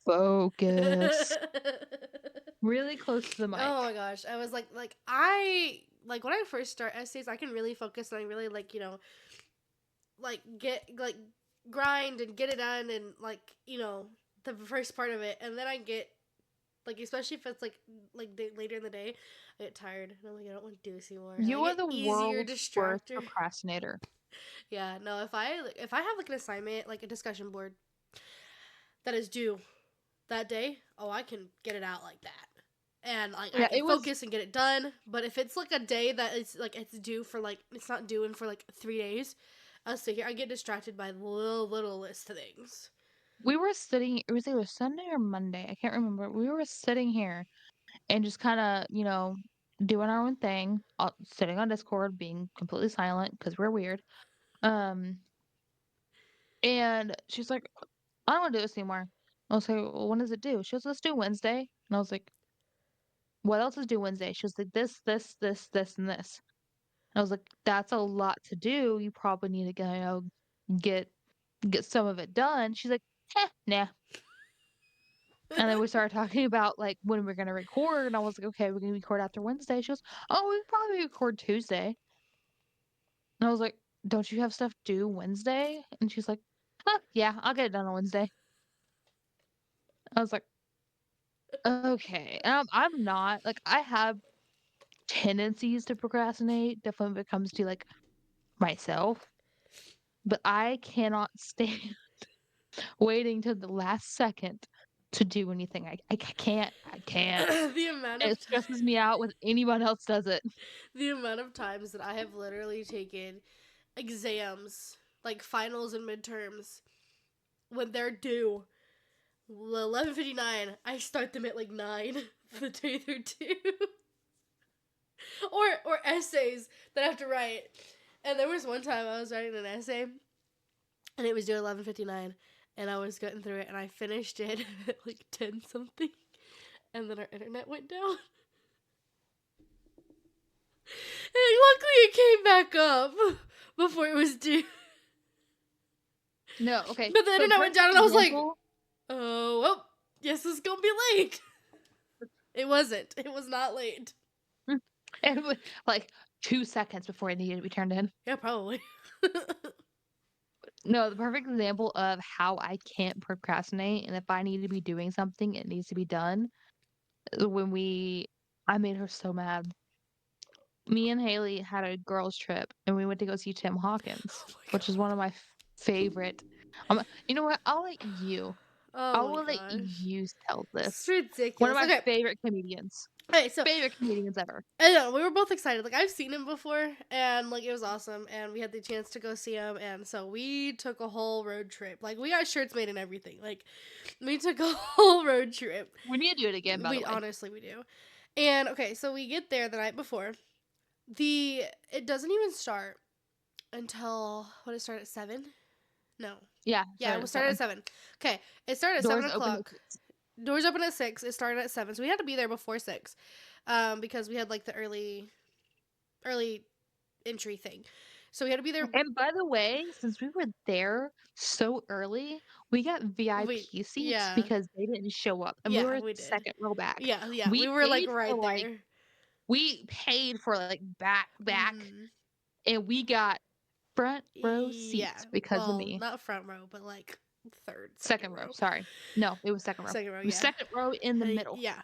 focus, really close to the Oh mic. my gosh, I was like I like when I first start essays, I can really focus and I really like like get like grind and get it done and like the first part of it, and then I get like especially if it's later in the day, I get tired and I'm like I don't want to do this anymore, and I You are get the easier world's worst distractor. procrastinator. Yeah, no, if I have like an assignment like a discussion board that is due that day, oh I can get it out like that. And like I Yeah, can it was focus and get it done. But if it's like a day that it's like it's due for like it's not due in for like 3 days, I'll sit here. I get distracted by the littlest things. We were sitting it was either Sunday or Monday, I can't remember. We were sitting here and just kinda, doing our own thing, sitting on Discord, being completely silent because 'cause we're weird. Um, and she's like, "I don't wanna do this anymore." I was like, "Well, when does it due?" She goes, "Let's do Wednesday." And I was like, "What else is due Wednesday?" She was like, "This, and this." I was like, "That's a lot to do. You probably need to get get some of it done." She's like, nah." And then we started talking about, like, when we're gonna record, and I was like, "Okay, we're gonna record after Wednesday." She goes, "Oh, we probably record Tuesday." And I was like, "Don't you have stuff due Wednesday?" And she's like, Yeah, I'll get it done on Wednesday." I was like, "Okay." I'm not like, I have tendencies to procrastinate, definitely when it comes to, like, myself, but I cannot stand waiting till the last second to do anything. I can't. I can't. the amount of It stresses me out when anyone else does it. the amount of times that I have literally taken exams, like finals and midterms, when they're due 11:59, I start them at like 9 the day they're due. or essays that I have to write. And there was one time I was writing an essay and it was due 11:59 and I was getting through it and I finished it at like 10 something and then our internet went down. And luckily it came back up before it was due. No, okay. But the So internet went perfect down and I was like, example. oh, well, yes, it's gonna be late. It wasn't. It was not late. It was like 2 seconds before it needed to be turned in. Yeah, probably. No, the perfect example of how I can't procrastinate, and if I need to be doing something, it needs to be done, when we I made her so mad. Me and Haley had a girls' trip, and we went to go see Tim Hawkins, Oh my which is one of god. my favorite you know what? I Oh my will let gosh. you tell It's this. One of ridiculous. my Okay. favorite comedians. Okay, so Favorite comedians ever. I know we were both excited. Like I've seen him before, and like it was awesome, and we had the chance to go see him, and so we took a whole road trip. Like we got shirts made and everything. Like we took a whole road trip. We need to do it again, by the We way. honestly we do. And okay, so we get there the night before. It doesn't even start until what it started at 7? No. Yeah, Yeah, it started was at started at 7. 7. Okay, it started at seven Doors open at o'clock. Doors open at 6. It started at 7, so we had to be there before 6, because we had like the early entry thing. So we had to be there. And by the way, since we were there so early, we got We VIP seats yeah because they didn't show up, and we yeah were we did. 2nd row back. Yeah we We were like paid for, right like there. we paid for, like, back, Mm, and we got front row yeah, seats because of well, me. not front row, but like third, second 2nd row, row, sorry. No, it was 2nd row. second row. It was Yeah, 2nd row in the middle. yeah.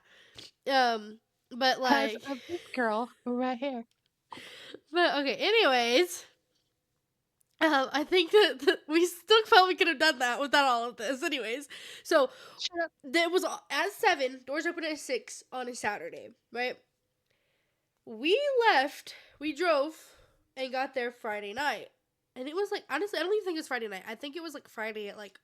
Um, but 'Cause like, of this girl right here. but okay. Anyways, I think that we still felt we could have done that without all of this. Anyways, so Shut up. it was at 7. Doors open at 6 on a Saturday, right? We left. We drove and got there Friday night, and it was like honestly, I don't even think it was Friday night. I think it was like Friday at like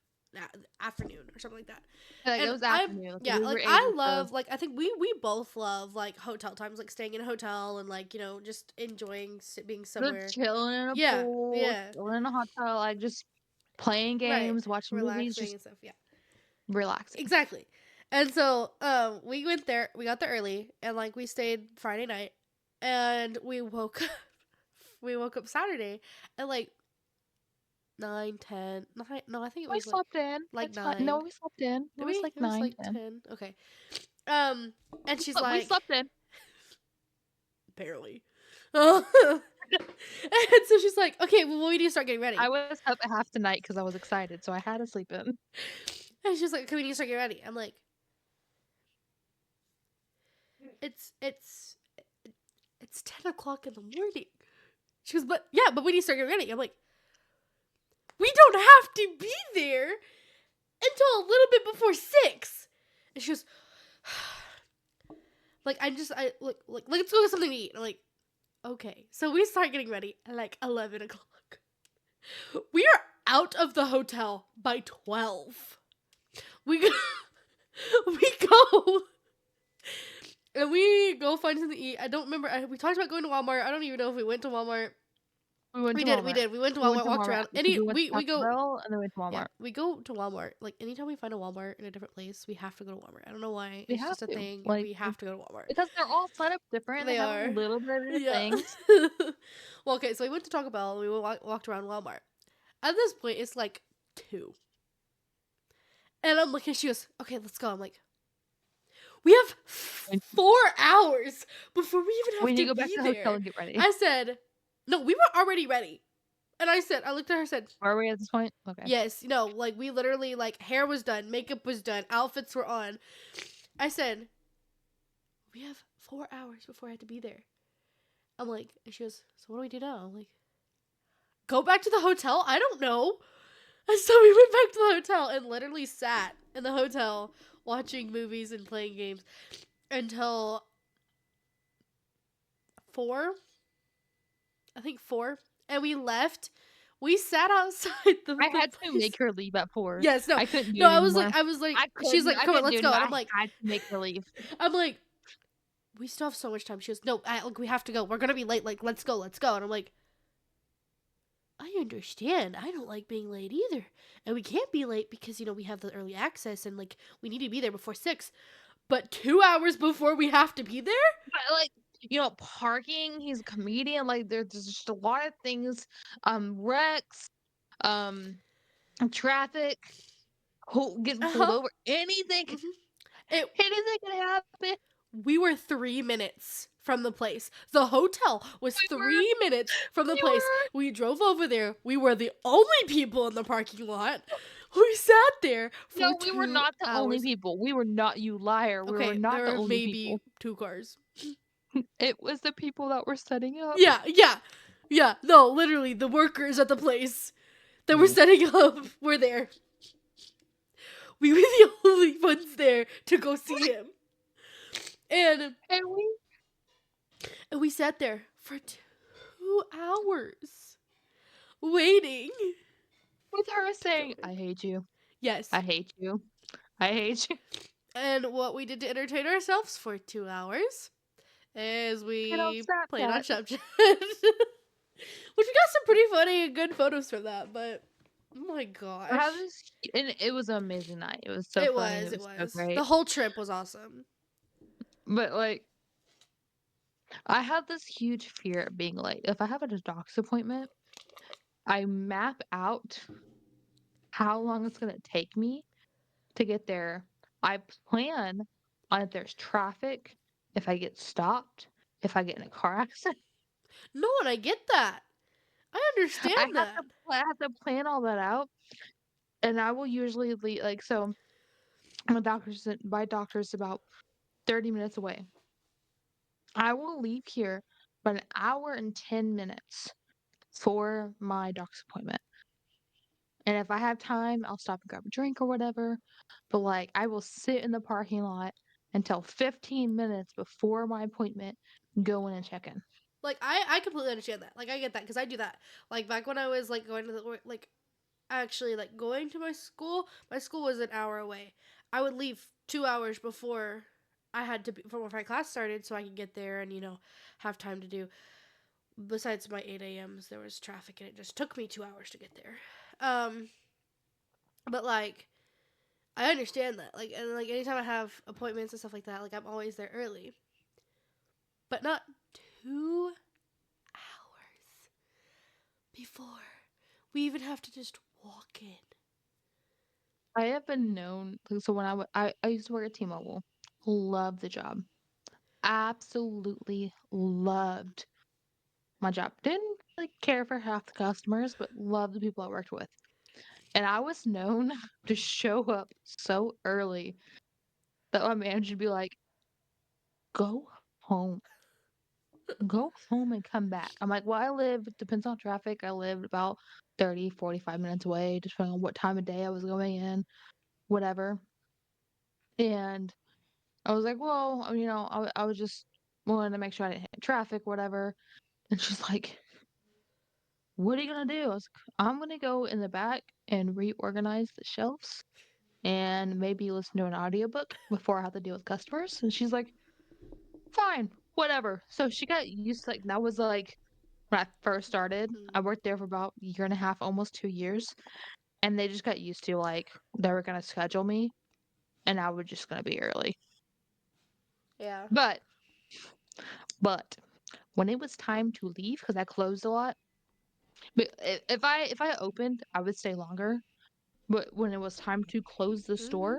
afternoon or something like that. Like, it And was I afternoon, like, yeah, we were like I able to love like I think we both love like hotel times, like staying in a hotel and like just enjoying being just somewhere. chilling in a Yeah, pool, yeah, chilling in a hot tub, like, just playing right. games, watching movies, Relaxing just and stuff. Yeah, relaxing. exactly. And so we went there. We got there early, and like we stayed Friday night, and we woke we woke up Saturday at like 9, 10, 9. No, I think it We was like slept in, it's fine. No, 9. we slept in. It Did was we? like It was 9, like 10. 10. Okay. Um, and she's But we like, slept in. barely. And so she's like, okay, well, we need to start getting ready. I was up half the night because I was excited, so I had to sleep in. And she's like, okay, we need to start getting ready. I'm like, it's it's 10 o'clock in the morning. She goes, but yeah, but we need to start getting ready. I'm like, we don't have to be there until a little bit before 6. And she goes, like, I like let's go get something to eat. I'm like, okay. So we start getting ready at like 11 o'clock. We are out of the hotel by 12. We go, we go and we go find something to eat. I don't remember. We talked about going to Walmart. I don't even know if we went to Walmart. We went We to did. We Walmart. did. We went to We went Walmart. to Walked Walmart around. because we went to We Taco go. Bell and then we went to Yeah, Walmart. we go to Walmart. Like anytime we find a Walmart in a different place, we have to go to Walmart. I don't know why. We It's have just a to, thing. like, We have to go to Walmart. because they're all set up different, they They have a are. little bit of different Yeah. things. Well, okay. So we went to Taco Bell and we walked around Walmart. At this point, it's like 2. And I'm looking, she goes, okay, let's go. I'm like, we have We 4 hours before we even we have need to to go back be to the hotel there. and get ready. I said, no, we were already ready. And I looked at her and said, Where are we at this point? Okay. yes, like we literally, like hair was done, makeup was done, outfits were on. I said, we have 4 hours before I have to be there. I'm like, and she goes, so what do we do now? I'm like, go back to the hotel? I don't know. And so we went back to the hotel and literally sat in the hotel watching movies and playing games until 4. I think 4. And we left. We sat outside I the had to place. make her leave at 4. Yes, no. I couldn't do No, it anymore. I was like, she's like, I come on, couldn't do let's it go. anymore. And I had to make her leave. I'm like, we still have so much time. She goes, no, look, we have to go. We're going to be late. Like, let's go, let's go. And I'm like, I understand. I don't like being late either. And we can't be late because, we have the early access and, like, we need to be there before 6. But 2 hours before we have to be there? But, like, parking, he's a comedian, like, there's just a lot of things, wrecks, um, traffic, getting Uh pulled huh. over, anything Hmm. It anything can happen. We were 3 minutes from the place. The hotel was We were 3 minutes from the we place. were We drove over there. We were the only people in the parking lot. We sat there for no, we were two not the only hours. people. We were not you liar, we were Okay, not there the were only maybe people. 2 cars. It was the people that were setting up. Yeah, yeah, yeah. No, literally, the workers at the place that were Mhm. setting up were there. We were the only ones there to go see him. And And we we sat there for 2 hours waiting. with her To go saying, in. "I hate you. Yes. I hate you. I hate you." And what we did to entertain ourselves for 2 hours is Get on we played on Snapchat. Snapchat. Which we got some pretty funny and good photos from that, but oh my I have gosh. this and it was an amazing night. It was so It funny, was, it it was so was. The great. whole trip was awesome. But, like, I have this huge fear of being late. If I have a doc's appointment, I map out how long it's gonna take me to get there. I plan on if there's traffic, if I get stopped, if I get in a car accident. No, and I get that. I understand that. I have to plan all that out, and I will usually like, so my doctor's about 30 minutes away. I will leave here about an hour and 10 minutes for my doc's appointment. And if I have time, I'll stop and grab a drink or whatever. But, like, I will sit in the parking lot until 15 minutes before my appointment, go in and check in. Like I completely understand that. Like I get that because I do that. Like back when I was like going to the like actually like going to my school was an hour away. I would leave 2 hours before I had to be before my class started so I could get there and have time to do. Besides my 8 a.m.s, there was traffic and it just took me 2 hours to get there. Um, but like I understand that. Like and like anytime I have appointments and stuff like that, like I'm always there early. But not 2 hours before we even have to just walk in. I have been known like, so when I used to work at T-Mobile. Love the job. Absolutely loved my job. Didn't really care for half the customers, but loved the people I worked with. And I was known to show up so early that my manager would be like, "Go home. Go home and come back." I'm like, "Well, I live depends on traffic. I lived about 30, 45 minutes away, depending on what time of day I was going in, whatever." And I was like, "Well, I was just wanting to make sure I didn't hit traffic, whatever." And she's like, "What are you gonna do?" I was like, "I'm gonna go in the back and reorganize the shelves and maybe listen to an audiobook before I have to deal with customers." And she's like, "Fine, whatever." So she got used to, like, that was, like, when I first started. I Mm, worked there for about a year and a half, almost 2 years, and they just got used to, like, they were gonna schedule me, and I was just gonna be early. yeah. But but when it was time to leave, because I closed a lot, but if I opened, I would stay longer, but when it was time to close Hmm.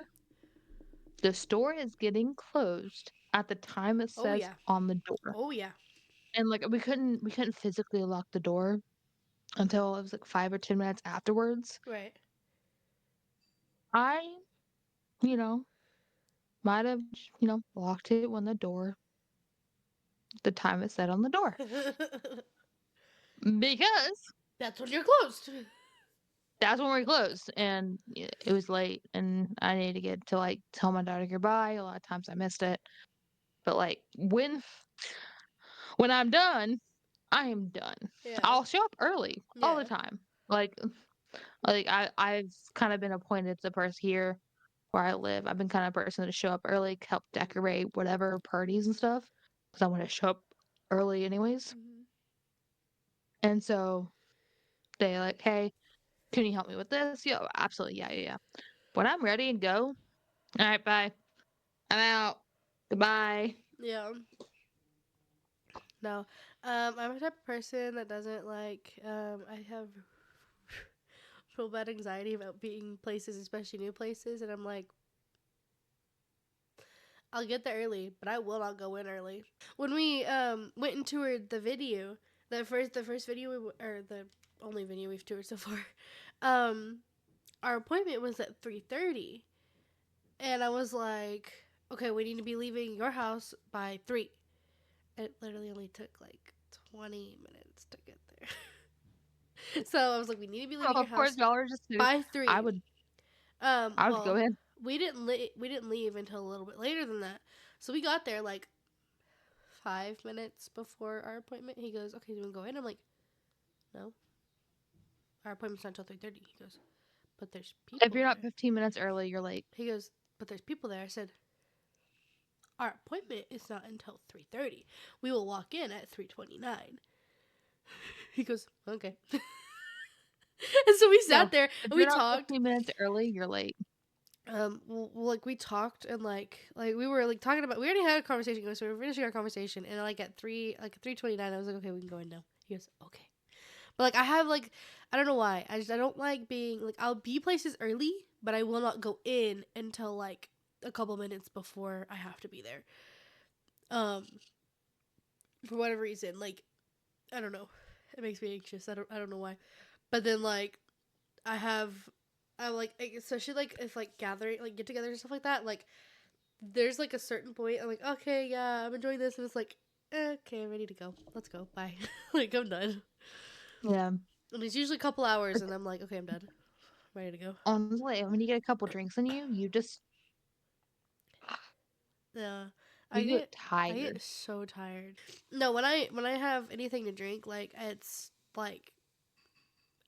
the store is getting closed at the time it Oh says yeah. on the door. Oh yeah. And, like, we couldn't physically lock the door until it was, like, 5 or 10 minutes afterwards. Right. I, you know, might have, locked it when the time it said on the door. Because That's when you're closed. that's when we closed, and it was late, and I needed to get to, like, tell my daughter goodbye. A lot of times I missed it, but, like, when I'm done, I am done. Yeah. I'll show up early all the Yeah. time. Like, I've kinda been appointed the person here where I live. I've been kind of person to show up early, help decorate whatever parties and stuff, because I wanna show up early anyways. Hmm. And so they like, "Hey, can you help me with this?" "Yeah, absolutely. Yeah, yeah, yeah." When I'm ready and go, "Alright, bye. I'm out. Goodbye." Yeah. No. I'm the type of person that doesn't like. I have real bad anxiety about being places, especially new places, and I'm like, I'll get there early, but I will not go in early. When we went and toured the venue, the first venue or the only venue we've toured so far, um, our appointment was at 3:30, and I was like, okay, we need to be leaving your house by 3. It literally only took like 20 minutes to get there. So I was like, we need to be leaving your Of course, house y'all are just too by I 3. would I would go Well, in. we didn't leave until a little bit later than that. So we got there like 5 minutes before our appointment. He goes, "Okay, do you want to go in?" I'm like, "No, our appointment's not until 3:30." He goes, "But there's If people you're not there." 15 minutes early, you're late. He goes, "But there's people there." I said, "Our appointment is not until 3:30. We will walk in at 3:29." He goes, "Okay." And so we No. sat there If and you're we not talked. 15 minutes early, you're late. Like we talked and like we were like talking about. We already had a conversation going, so we were finishing our conversation, and like at 3:29, I was like, "Okay, we can go in now." He goes, "Okay." But like I have like I don't know why. I don't like being like I'll be places early, but I will not go in until like a couple minutes before I have to be there. Um for whatever reason, like I don't know. It makes me anxious. I don't know why. But then like I have I like especially like if like gathering like get together and stuff like that, like there's like a certain point I'm like, "Okay, yeah, I'm enjoying this." And it's like, "Okay, I'm ready to go. Let's go. Bye." Like I'm done. Yeah. And it's usually a couple hours Like, and I'm like, "Okay, I'm done. I'm ready to go." honestly, when you get a couple drinks in you, Yeah. I you get get I tired. get so tired. No, when I have anything to drink, like it's like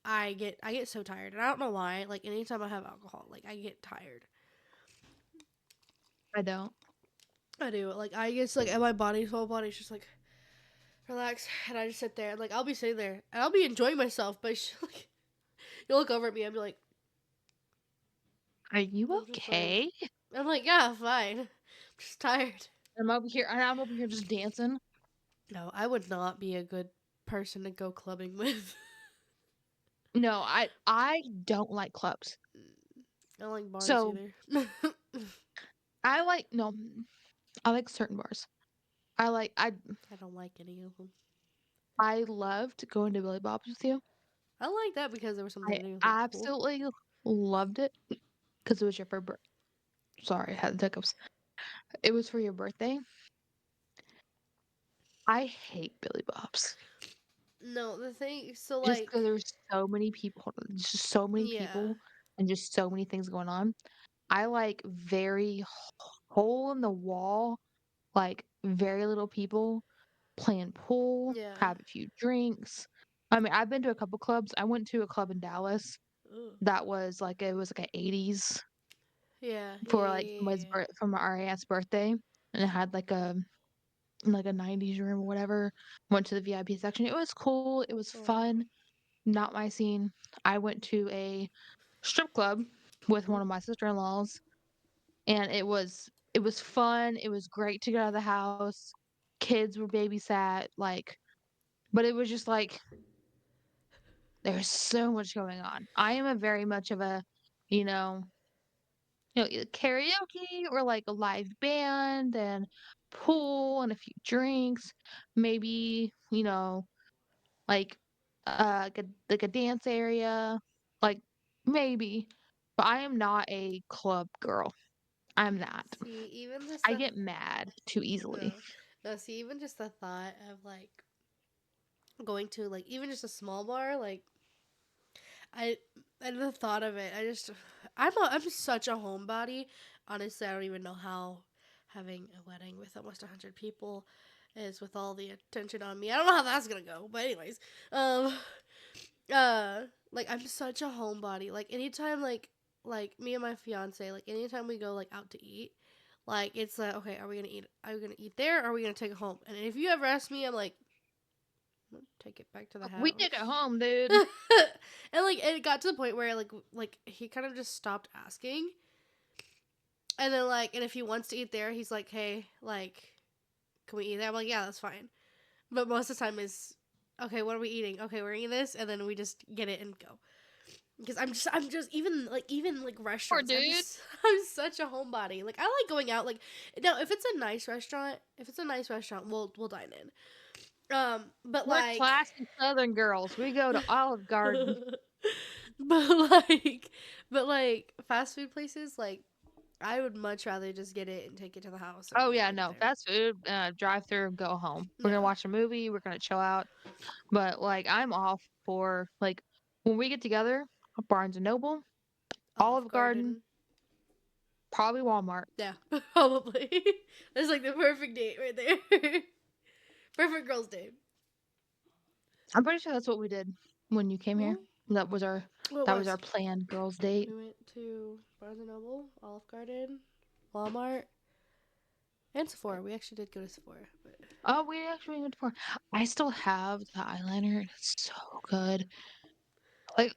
I get so tired. And I don't know why. Like anytime I have alcohol, like I get tired. I don't. I do. Like I guess like and my whole body's just like relax, and I just sit there and like I'll be sitting there and I'll be enjoying myself, but like you look over at me and be like, Are you I'm just like okay? I'm like yeah, fine. I'm just tired. I'm over here just dancing. No, I would not be a good person to go clubbing with. No, I don't like clubs. I don't like bars So either. I like no, I like certain bars. I like I don't like any of them. I loved going to Billy Bob's with you. I like that because there was something I to do. Like cool. absolutely loved it because it was your first. Sorry, I had the hiccups. It was for your birthday. I hate Billy Bob's No, the thing. So just because like, there's so many people. Hold on, there's just so many yeah, people and just so many things going on. I like very hole in the wall, like very little people playing pool, yeah, have a few drinks. I mean, I've been to a couple clubs. I went to a club in Dallas Ooh. that was like it was like a 80s Yeah, yeah, for yeah, like yeah, yeah. from our aunt's birthday, and it had like a 90s room or whatever. Went to the VIP section. It was cool. It was Oh. fun. Not my scene. I went to a strip club with Mhm. one of my sister-in-laws, and it was fun. It was great to get out of the house. Kids were babysat, like, but it was just like there's so much going on. I am a very much of a, you know, either karaoke or like a live band and pool and a few drinks, maybe, like like a dance area, like maybe. But I am not a club girl. I'm not. See, even just I the get mad too easily. no, no. See, even just the thought of like going to like even just a small bar, like I and the thought of it, I'm such a homebody. Honestly, I don't even know how having a wedding with almost 100 people is with all the attention on me. I don't know how that's gonna go, but anyways, um, uh, like I'm such a homebody. Like anytime, like me and my fiance, like anytime we go like out to eat. Like it's like okay, are we gonna eat? Are we gonna eat there? Or are we gonna take it home? And if you ever ask me, I'm like, take it back to the We take it house. home, dude. And like it got to the point where like he kind of just stopped asking. And then like and if he wants to eat there, he's like, "Hey, like can we eat there?" I'm like, "Yeah, that's fine." But most of the time is okay, what are we eating? Okay, we're eating this and then we just get it and go. Because I'm just even like Poor restaurants. dude. I'm such a homebody. Like I like going out like now if it's a nice restaurant, we'll dine in. But We're like classy Southern girls. We go to Olive Garden. but like but like fast food places like I would much rather just get it and take it to the house and Oh we yeah, eat it no, there. fast food, drive through, go home. We're gonna Yeah. watch a movie. We're gonna chill out. But like, I'm all for like when we get together, Barnes and Noble, Olive Olive Garden, Garden. probably Walmart. Yeah, probably. That's like the perfect date right there. Perfect girls date. I'm pretty sure that's what we did when you came here. Well, That was our what that was our was? planned girls date. We went to Barnes and Noble, Olive Garden, Walmart, and Sephora. We actually did go to Sephora, but Oh, we actually went for. I still have the eyeliner. And it's so good. Like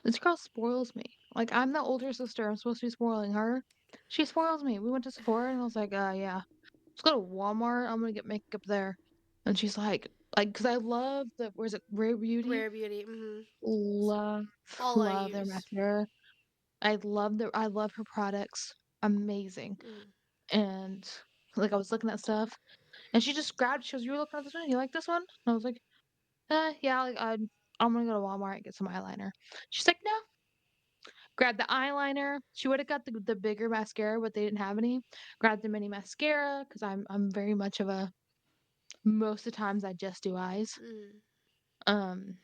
this girl spoils me. Like I'm the older sister. I'm supposed to be spoiling her. She spoils me. We went to Sephora and I was like, yeah. Let's go to Walmart. I'm gonna get makeup there. And she's because I love where's it, Rare Beauty? Rare Beauty. It's Love, all I love their use. mascara. I love her products. Amazing. Mm. And like I was looking at stuff and she just grabbed, she goes, "You were looking at this one? You like this one?" And I was like, yeah, I'm gonna go to Walmart and get some eyeliner. She's like, no. Grabbed the eyeliner. She would have got the bigger mascara, but they didn't have any. Grabbed the mini mascara because I'm very much of a most of the times I just do eyes. Mm. Um,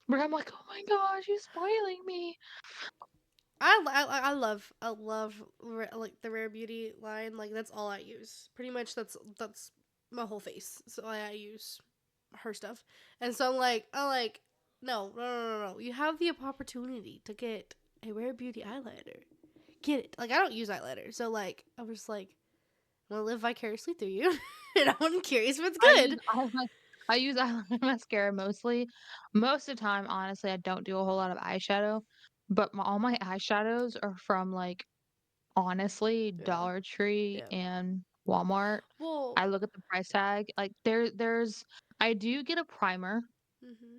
but I'm like, oh my gosh, you're spoiling me. I love like the Rare Beauty line. Like that's all I use. Pretty much that's my whole face. So I use her stuff. And so I'm like, no. You have the opportunity to get a Rare Beauty eyeliner. Get it. Like I don't use eyeliner, so like I was just like, I'm gonna live vicariously through you, and I'm curious if it's I use good. I use eyeliner mascara mostly. Most of the time, honestly, I don't do a whole lot of eyeshadow. But all my eyeshadows are from like honestly Yeah, Dollar Tree yeah. and Walmart. Well, I look at the price tag. Like there's I do get a primer. hmm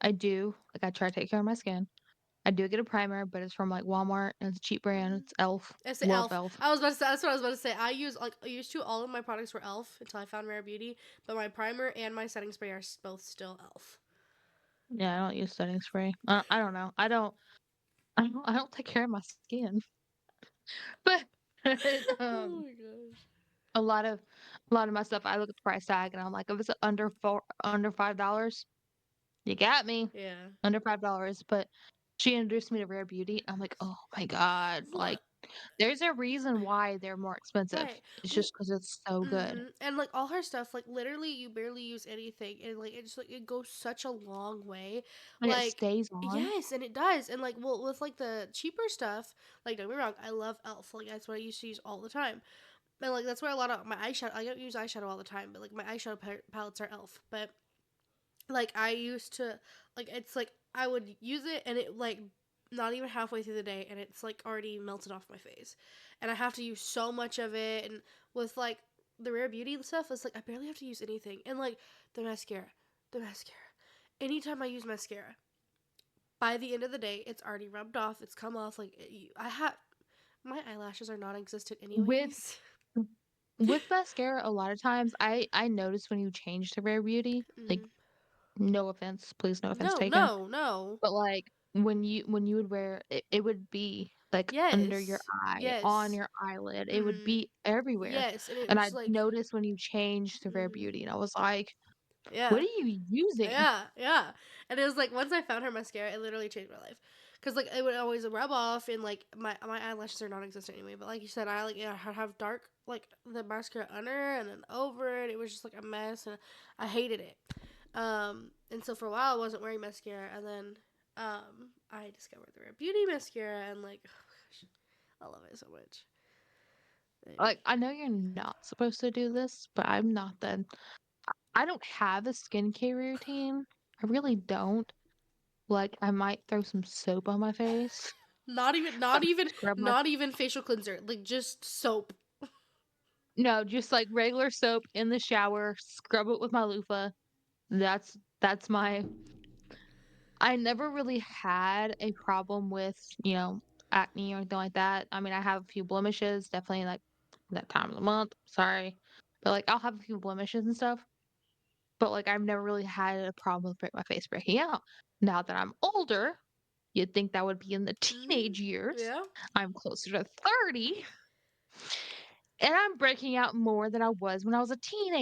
I do. Like I try to take care of my skin. I do get a primer, but it's from like Walmart and it's a cheap brand. It's Elf. it's the Love Elf. Elf. I was about to say that's what I was about to say. I used to all of my products were Elf until I found Rare Beauty, but my primer and my setting spray are both still Elf. Yeah, I don't use setting spray. I don't know. I don't take care of my skin. But Oh um my gosh. a lot of a lot of my stuff I look at the price tag and I'm like, if it's under $5, you got me. Yeah. Under $5. But she introduced me to Rare Beauty. I'm like, oh my God. Well, Like There's a reason why they're more expensive. Right. It's Well, just because it's so good. and like all her stuff, like literally, you barely use anything, and like it's like it goes such a long way. And it Like stays on. yes, and it does, and like well, with like the cheaper stuff, like don't get me wrong, I love Elf. Like that's what I used to use all the time, and like that's where a lot of my eyeshadow. I don't use eyeshadow all the time, but like my eyeshadow palettes are Elf. But like I used to like it's like I would use it and it like not even halfway through the day and it's like already melted off my face. And I have to use so much of it and with like the Rare Beauty stuff it's like I barely have to use anything. And like the mascara, the mascara. Anytime I use mascara, by the end of the day it's already rubbed off, it's come off like I have my eyelashes are non-existent With anyways. with mascara, a lot of times I notice when you change to Rare Beauty, like, Mm. no offense, please no offense No, taken, no, no. but, like, when you would wear it, it would be, like, under your Yes. eye, on Yes. your eyelid, it would Mm. be everywhere, Yes, and it and was I like, noticed when you changed to Rare mhm. Beauty, and I was like, "What Yeah. are you using?" Yeah, yeah. And it was like once I found her mascara, it literally changed my life. Cause like it would always rub off, and like my eyelashes are non-existent anyway. But like you said, I like yeah, I have dark like the mascara under and then over it. It was just like a mess, and I hated it. And so for a while I wasn't wearing mascara, and then I discovered the Rare Beauty mascara, and like oh my gosh, I love it so much. Like, I know you're not supposed to do this, but I'm not then. I don't have a skincare routine. I really don't. Like, I might throw some soap on my face, Not even, scrub my not even facial cleanser. Like just soap. no, just, like, regular soap in the shower, scrub it with my loofah. That's my I never really had a problem with, acne or anything like that. I mean, I have a few blemishes, definitely, like, that time of the month, sorry. But, like, I'll have a few blemishes and stuff, but, like, I've never really had a problem with my face breaking out. Now that I'm older, you'd think that would be in the Mm-hmm. teenage years. Yeah. I'm closer to 30, and I'm breaking out more than I was when I was a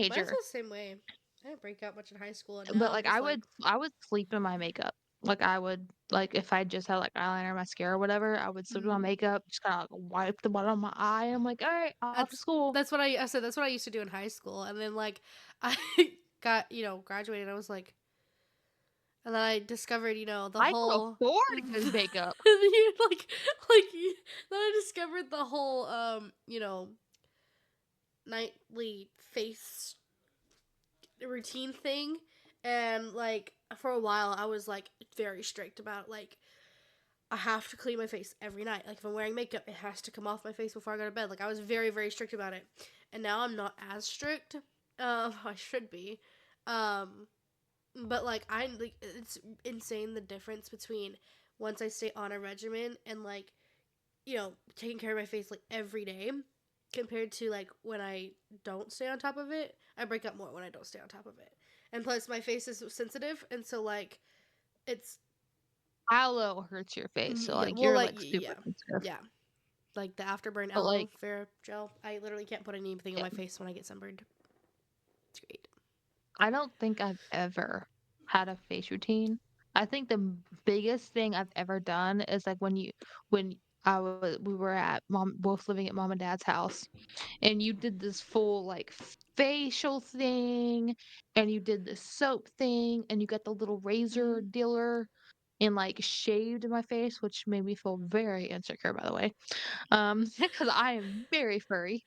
Mine's teenager. the same way. I didn't break out much in high school, and But, now I'm like, just like, I would sleep in my makeup. Like, I would like, if I just had, like, eyeliner, mascara, or whatever, I would sleep in my mm, makeup, just kinda, like, wipe the bottom of my eye, and I'm like, "Alright, off to that's school." what I said. That's what I used to do in high school, and then like I got graduated. I was like, and then I discovered the I could whole. afford good makeup. Then I discovered the whole nightly face routine thing, and like for a while I was like very strict about like I have to clean my face every night. Like if I'm wearing makeup, it has to come off my face before I go to bed. Like I was very, very strict about it. And now I'm not as strict. I should be. Um, but like I like it's insane the difference between once I stay on a regimen and like taking care of my face like every day compared to like when I don't stay on top of it. I break up more when I don't stay on top of it. And plus my face is sensitive and so like it's Aloe hurts your face, so, yeah, like, well you're, like like, super yeah. sensitive. Yeah. Like the afterburn But, aloe like vera gel. I literally can't put anything on yeah, my face when I get sunburned. It's great. I don't think I've ever had a face routine. I think the biggest thing I've ever done is, like, when we were at mom both living at mom and dad's house, and you did this full like facial thing and you did this soap thing and you got the little razor Mm-hmm. dealer and like shaved my face, which made me feel very insecure, by the way, because I am very furry,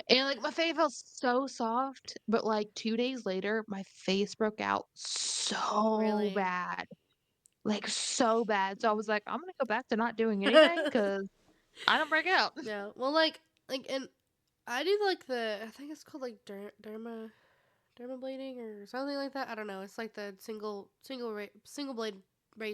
and like my face felt so soft, but like 2 days later my face broke out so Really. bad, like so bad, so I was Mm. like, I'm gonna go back to not doing anything because I don't break out. Yeah. Well, like, and I do like I think it's called like dermablading or something like that. I don't know. It's like the single blade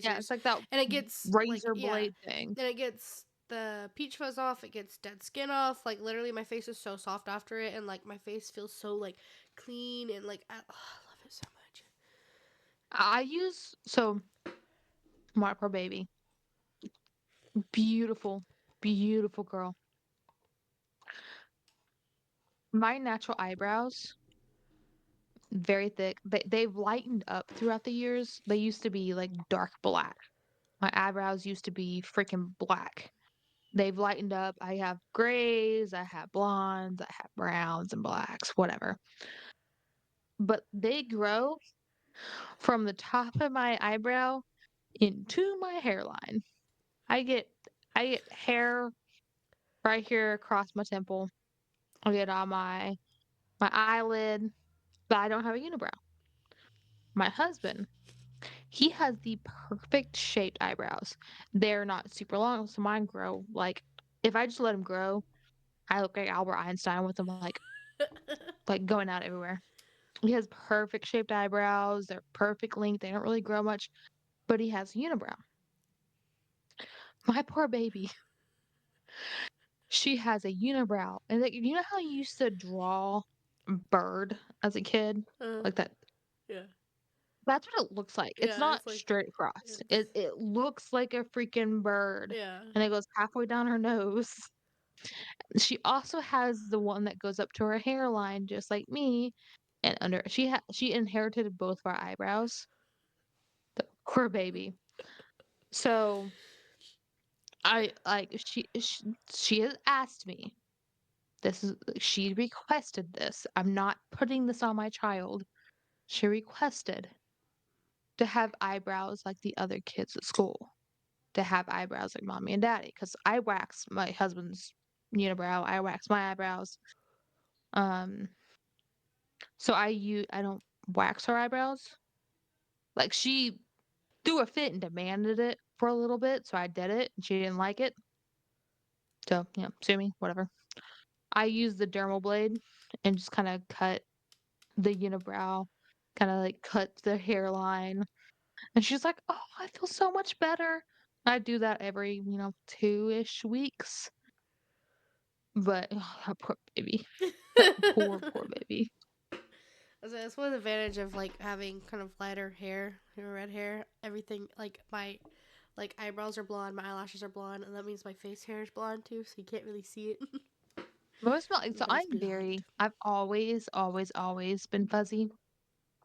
Yeah, it's razors, like that and it gets like razor yeah, blade thing. then it gets the peach fuzz off. It gets dead skin off. Like literally, my face is so soft after it, and like my face feels so like clean and like I love it so much. I use so my poor baby. Beautiful, beautiful girl. My natural eyebrows, very thick. They've lightened up throughout the years. They used to be like dark black. My eyebrows used to be freaking black. They've lightened up. I have grays, I have blondes, I have browns and blacks, whatever. But they grow from the top of my eyebrow into my hairline. I get I get hair right here across my temple. I get on my eyelid, but I don't have a unibrow. My husband, he has the perfect shaped eyebrows. They're not super long, so mine grow like if I just let them grow, I look like Albert Einstein with them like going out everywhere. He has perfect shaped eyebrows. They're perfect length. They don't really grow much, but he has a unibrow. My poor baby, she has a unibrow. And like, you know how you used to draw bird as a kid? uh, Like that. yeah, That's what it looks like. It's yeah. not It's like straight across. it's It looks like a freaking bird. yeah. And it goes halfway down her nose. She also has the one that goes up to her hairline, just like me. And under she inherited both of our eyebrows. The poor baby. So I like she has asked me. This is she requested this. I'm not putting this on my child. She requested to have eyebrows like the other kids at school. To have eyebrows like mommy and daddy. Because I wax my husband's unibrow. I wax my eyebrows. Um, so I don't wax her eyebrows. Like she threw a fit and demanded it for a little bit, so I did it and she didn't like it. So, sue me, whatever. I use the dermal blade and just kind of cut the unibrow, kind of like cut the hairline. And she's like, "Oh, I feel so much better." I do that every, 2-ish weeks. But that poor baby. That poor, poor baby. That's one advantage of like having kind of lighter hair, red hair. Everything like my like eyebrows are blonde, my eyelashes are blonde, and that means my face hair is blonde too, so you can't really see it. Most like so But it's I'm blonde. I've always, always, always been fuzzy.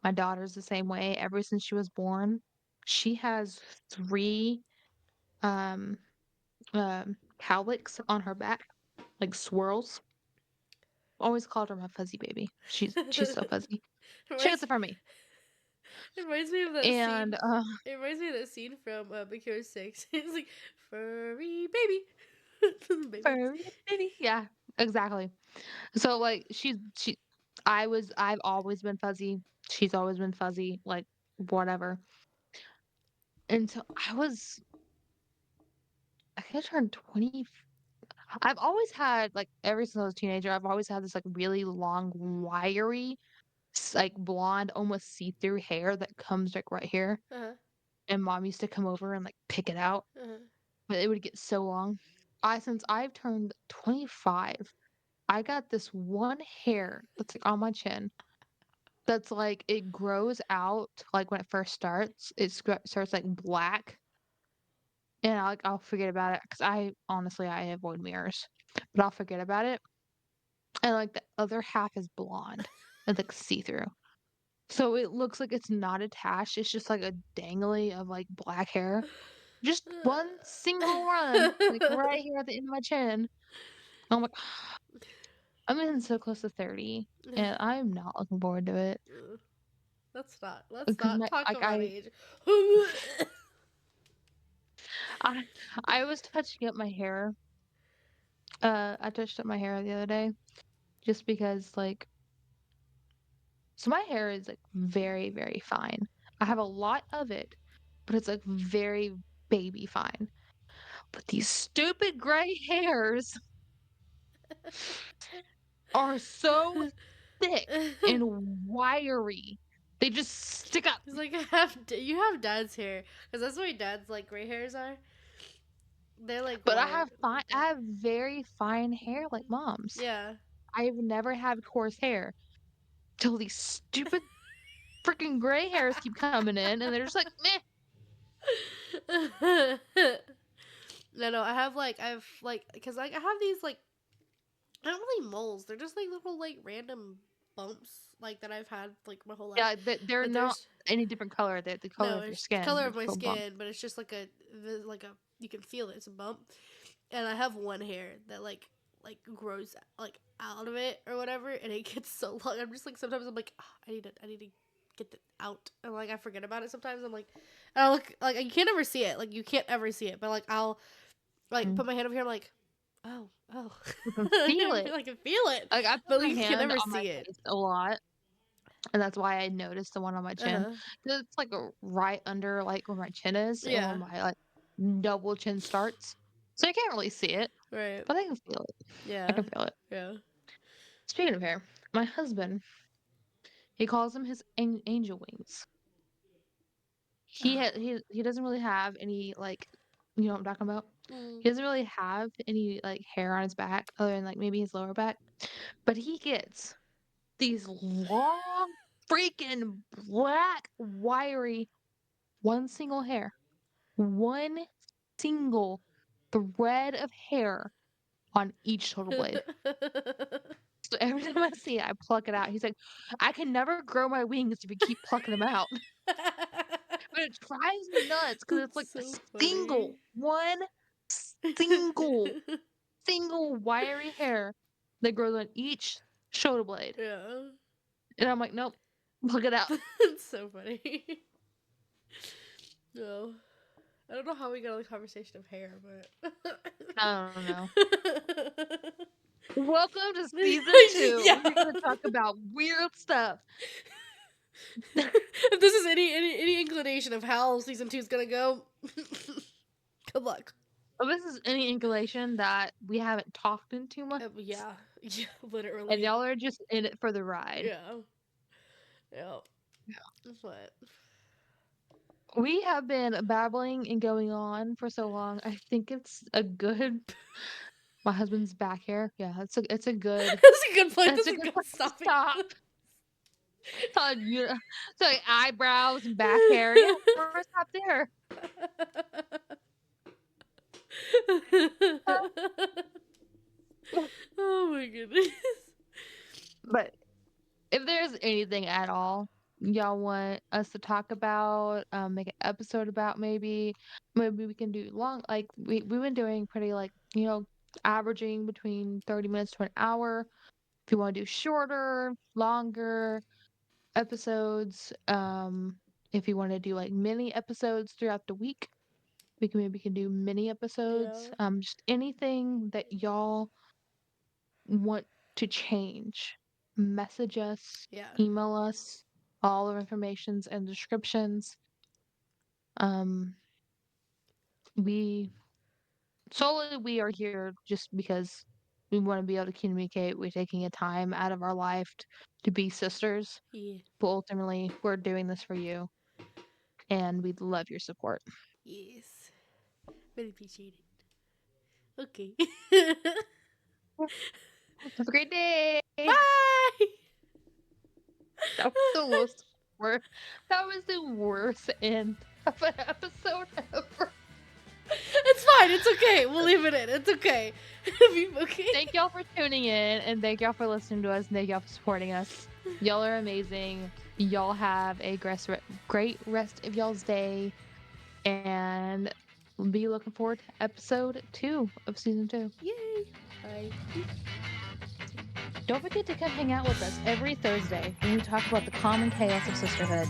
My daughter's the same way ever since she was born. She has three um cowlicks on her back, like swirls. Always called her my fuzzy baby. She's so it fuzzy. She gets reminds it from me. it reminds me of that And scene. It reminds me of that scene from Big Hero 6. It's like furry baby, baby. furry baby. Yeah, exactly. So like I've always been fuzzy. She's always been fuzzy, like whatever. And so I think I turned 20. I've always had like ever since I was a teenager, I've always had this like really long, wiry, like blonde, almost see-through hair that comes like right here. Uh huh. And mom used to come over and like pick it out, Uh huh. but it would get so long. Since I've turned 25, I got this one hair that's like on my chin that's like it grows out like when it first starts. Starts like black, and I'll forget about it because I honestly I avoid mirrors, but I'll forget about it. And like the other half is blonde and like see through. So it looks like it's not attached. It's just like a dangly of like black hair. Just one single run, like right here at the end of my chin. I'm like, I'm getting so close to 30, and I'm not looking forward to it Let's not. Let's because not talk like about age. I, I was touching up my hair. I touched up my hair the other day just because like so my hair is like very, very fine. I have a lot of it, but it's like very baby fine. But these stupid gray hairs are so thick and wiry. They just stick up. He's like, I have you have dad's hair because that's what dad's like gray hairs are. They're like But wire like I that. have very fine hair like mom's. Yeah. I've never had coarse hair till these stupid freaking gray hairs keep coming in and they're just like meh. No, I have like because like I have these like not really moles. They're just like little like random bumps like that I've had like my whole life. Yeah, they're But not there's any different color. They're the color no, of your it's the skin. color They're of just my little skin, bumps. but it's just like a you can feel it. It's a bump. and I have one hair that grows like out of it or whatever, and it gets so long. I'm just like sometimes I'm like, "Ah, I need to get it out, and like I forget about it sometimes. I'm like, and I look like you can't ever see it, like you can't ever see it, but like I'll like Mm. put my hand over here. I'm like, oh, You can feel I it. can feel it, Like, I put but my like, you can hand never on my see it. face a lot, and that's why I noticed the one on my Uh chin, huh. 'cause it's, like, right under, like, where my chin is and where Yeah. my, like, double chin starts. So you can't really see it, Right. but I can feel it. I Yeah. can feel it. Yeah. Speaking of hair, my husband, he calls them his angel wings. He doesn't really have any, like, you know what I'm talking about? Mm. He doesn't really have any, like, hair on his back other than, like, maybe his lower back, but he gets these long, freaking black, wiry, one single hair, one single thread of hair on each shoulder blade. So every time I see it, I pluck it out. He's like, "I can never grow my wings if you keep plucking them out." But it drives me nuts because it's That's like a so funny. single, one single, single wiry hair that grows on each shoulder blade. Yeah. And I'm like, "Nope, pluck it out." It's so funny. No. I don't know how we got on the conversation of hair, but I don't know. Welcome to season 2. yeah. We're gonna talk about weird stuff. If this is any inclination of how season 2 is gonna go, good luck. If this is any inclination that we haven't talked in too much, Yeah, yeah, and literally. y'all are just in it for the ride. Yeah, yeah. But We have been babbling and going on for so long. I think it's a good my husband's back hair. Yeah, that's a good point. it's That's a a good good place to stopping. stop. On you so like, eyebrows and back hair. Yeah, we're stop there. Oh my goodness. But if there's anything at all y'all want us to talk about, make an episode about maybe we can do long like we've been doing pretty like, averaging between 30 minutes to an hour. If you want to do shorter, longer episodes, if you want to do like mini episodes throughout the week, we can do mini episodes. Yeah, Just anything that y'all want to change, message us, yeah, email us, all our informations and descriptions. Um, we we are here just because we want to be able to communicate. We're taking a time out of our life to be sisters, yeah, but ultimately we're doing this for you, and we'd love your support. yes. Really appreciate it. Okay. Have a great day. Bye. That was the worst. wor- That was the worst end of an episode ever. It's fine. It's okay. We'll leave it in. It's okay. Okay. Thank y'all for tuning in, and thank y'all for listening to us, and thank y'all for supporting us. Y'all are amazing. Y'all have a great rest of y'all's day, and be looking forward to episode 2 of season 2. Yay. Bye. Don't forget to come hang out with us every Thursday when we talk about the common chaos of sisterhood.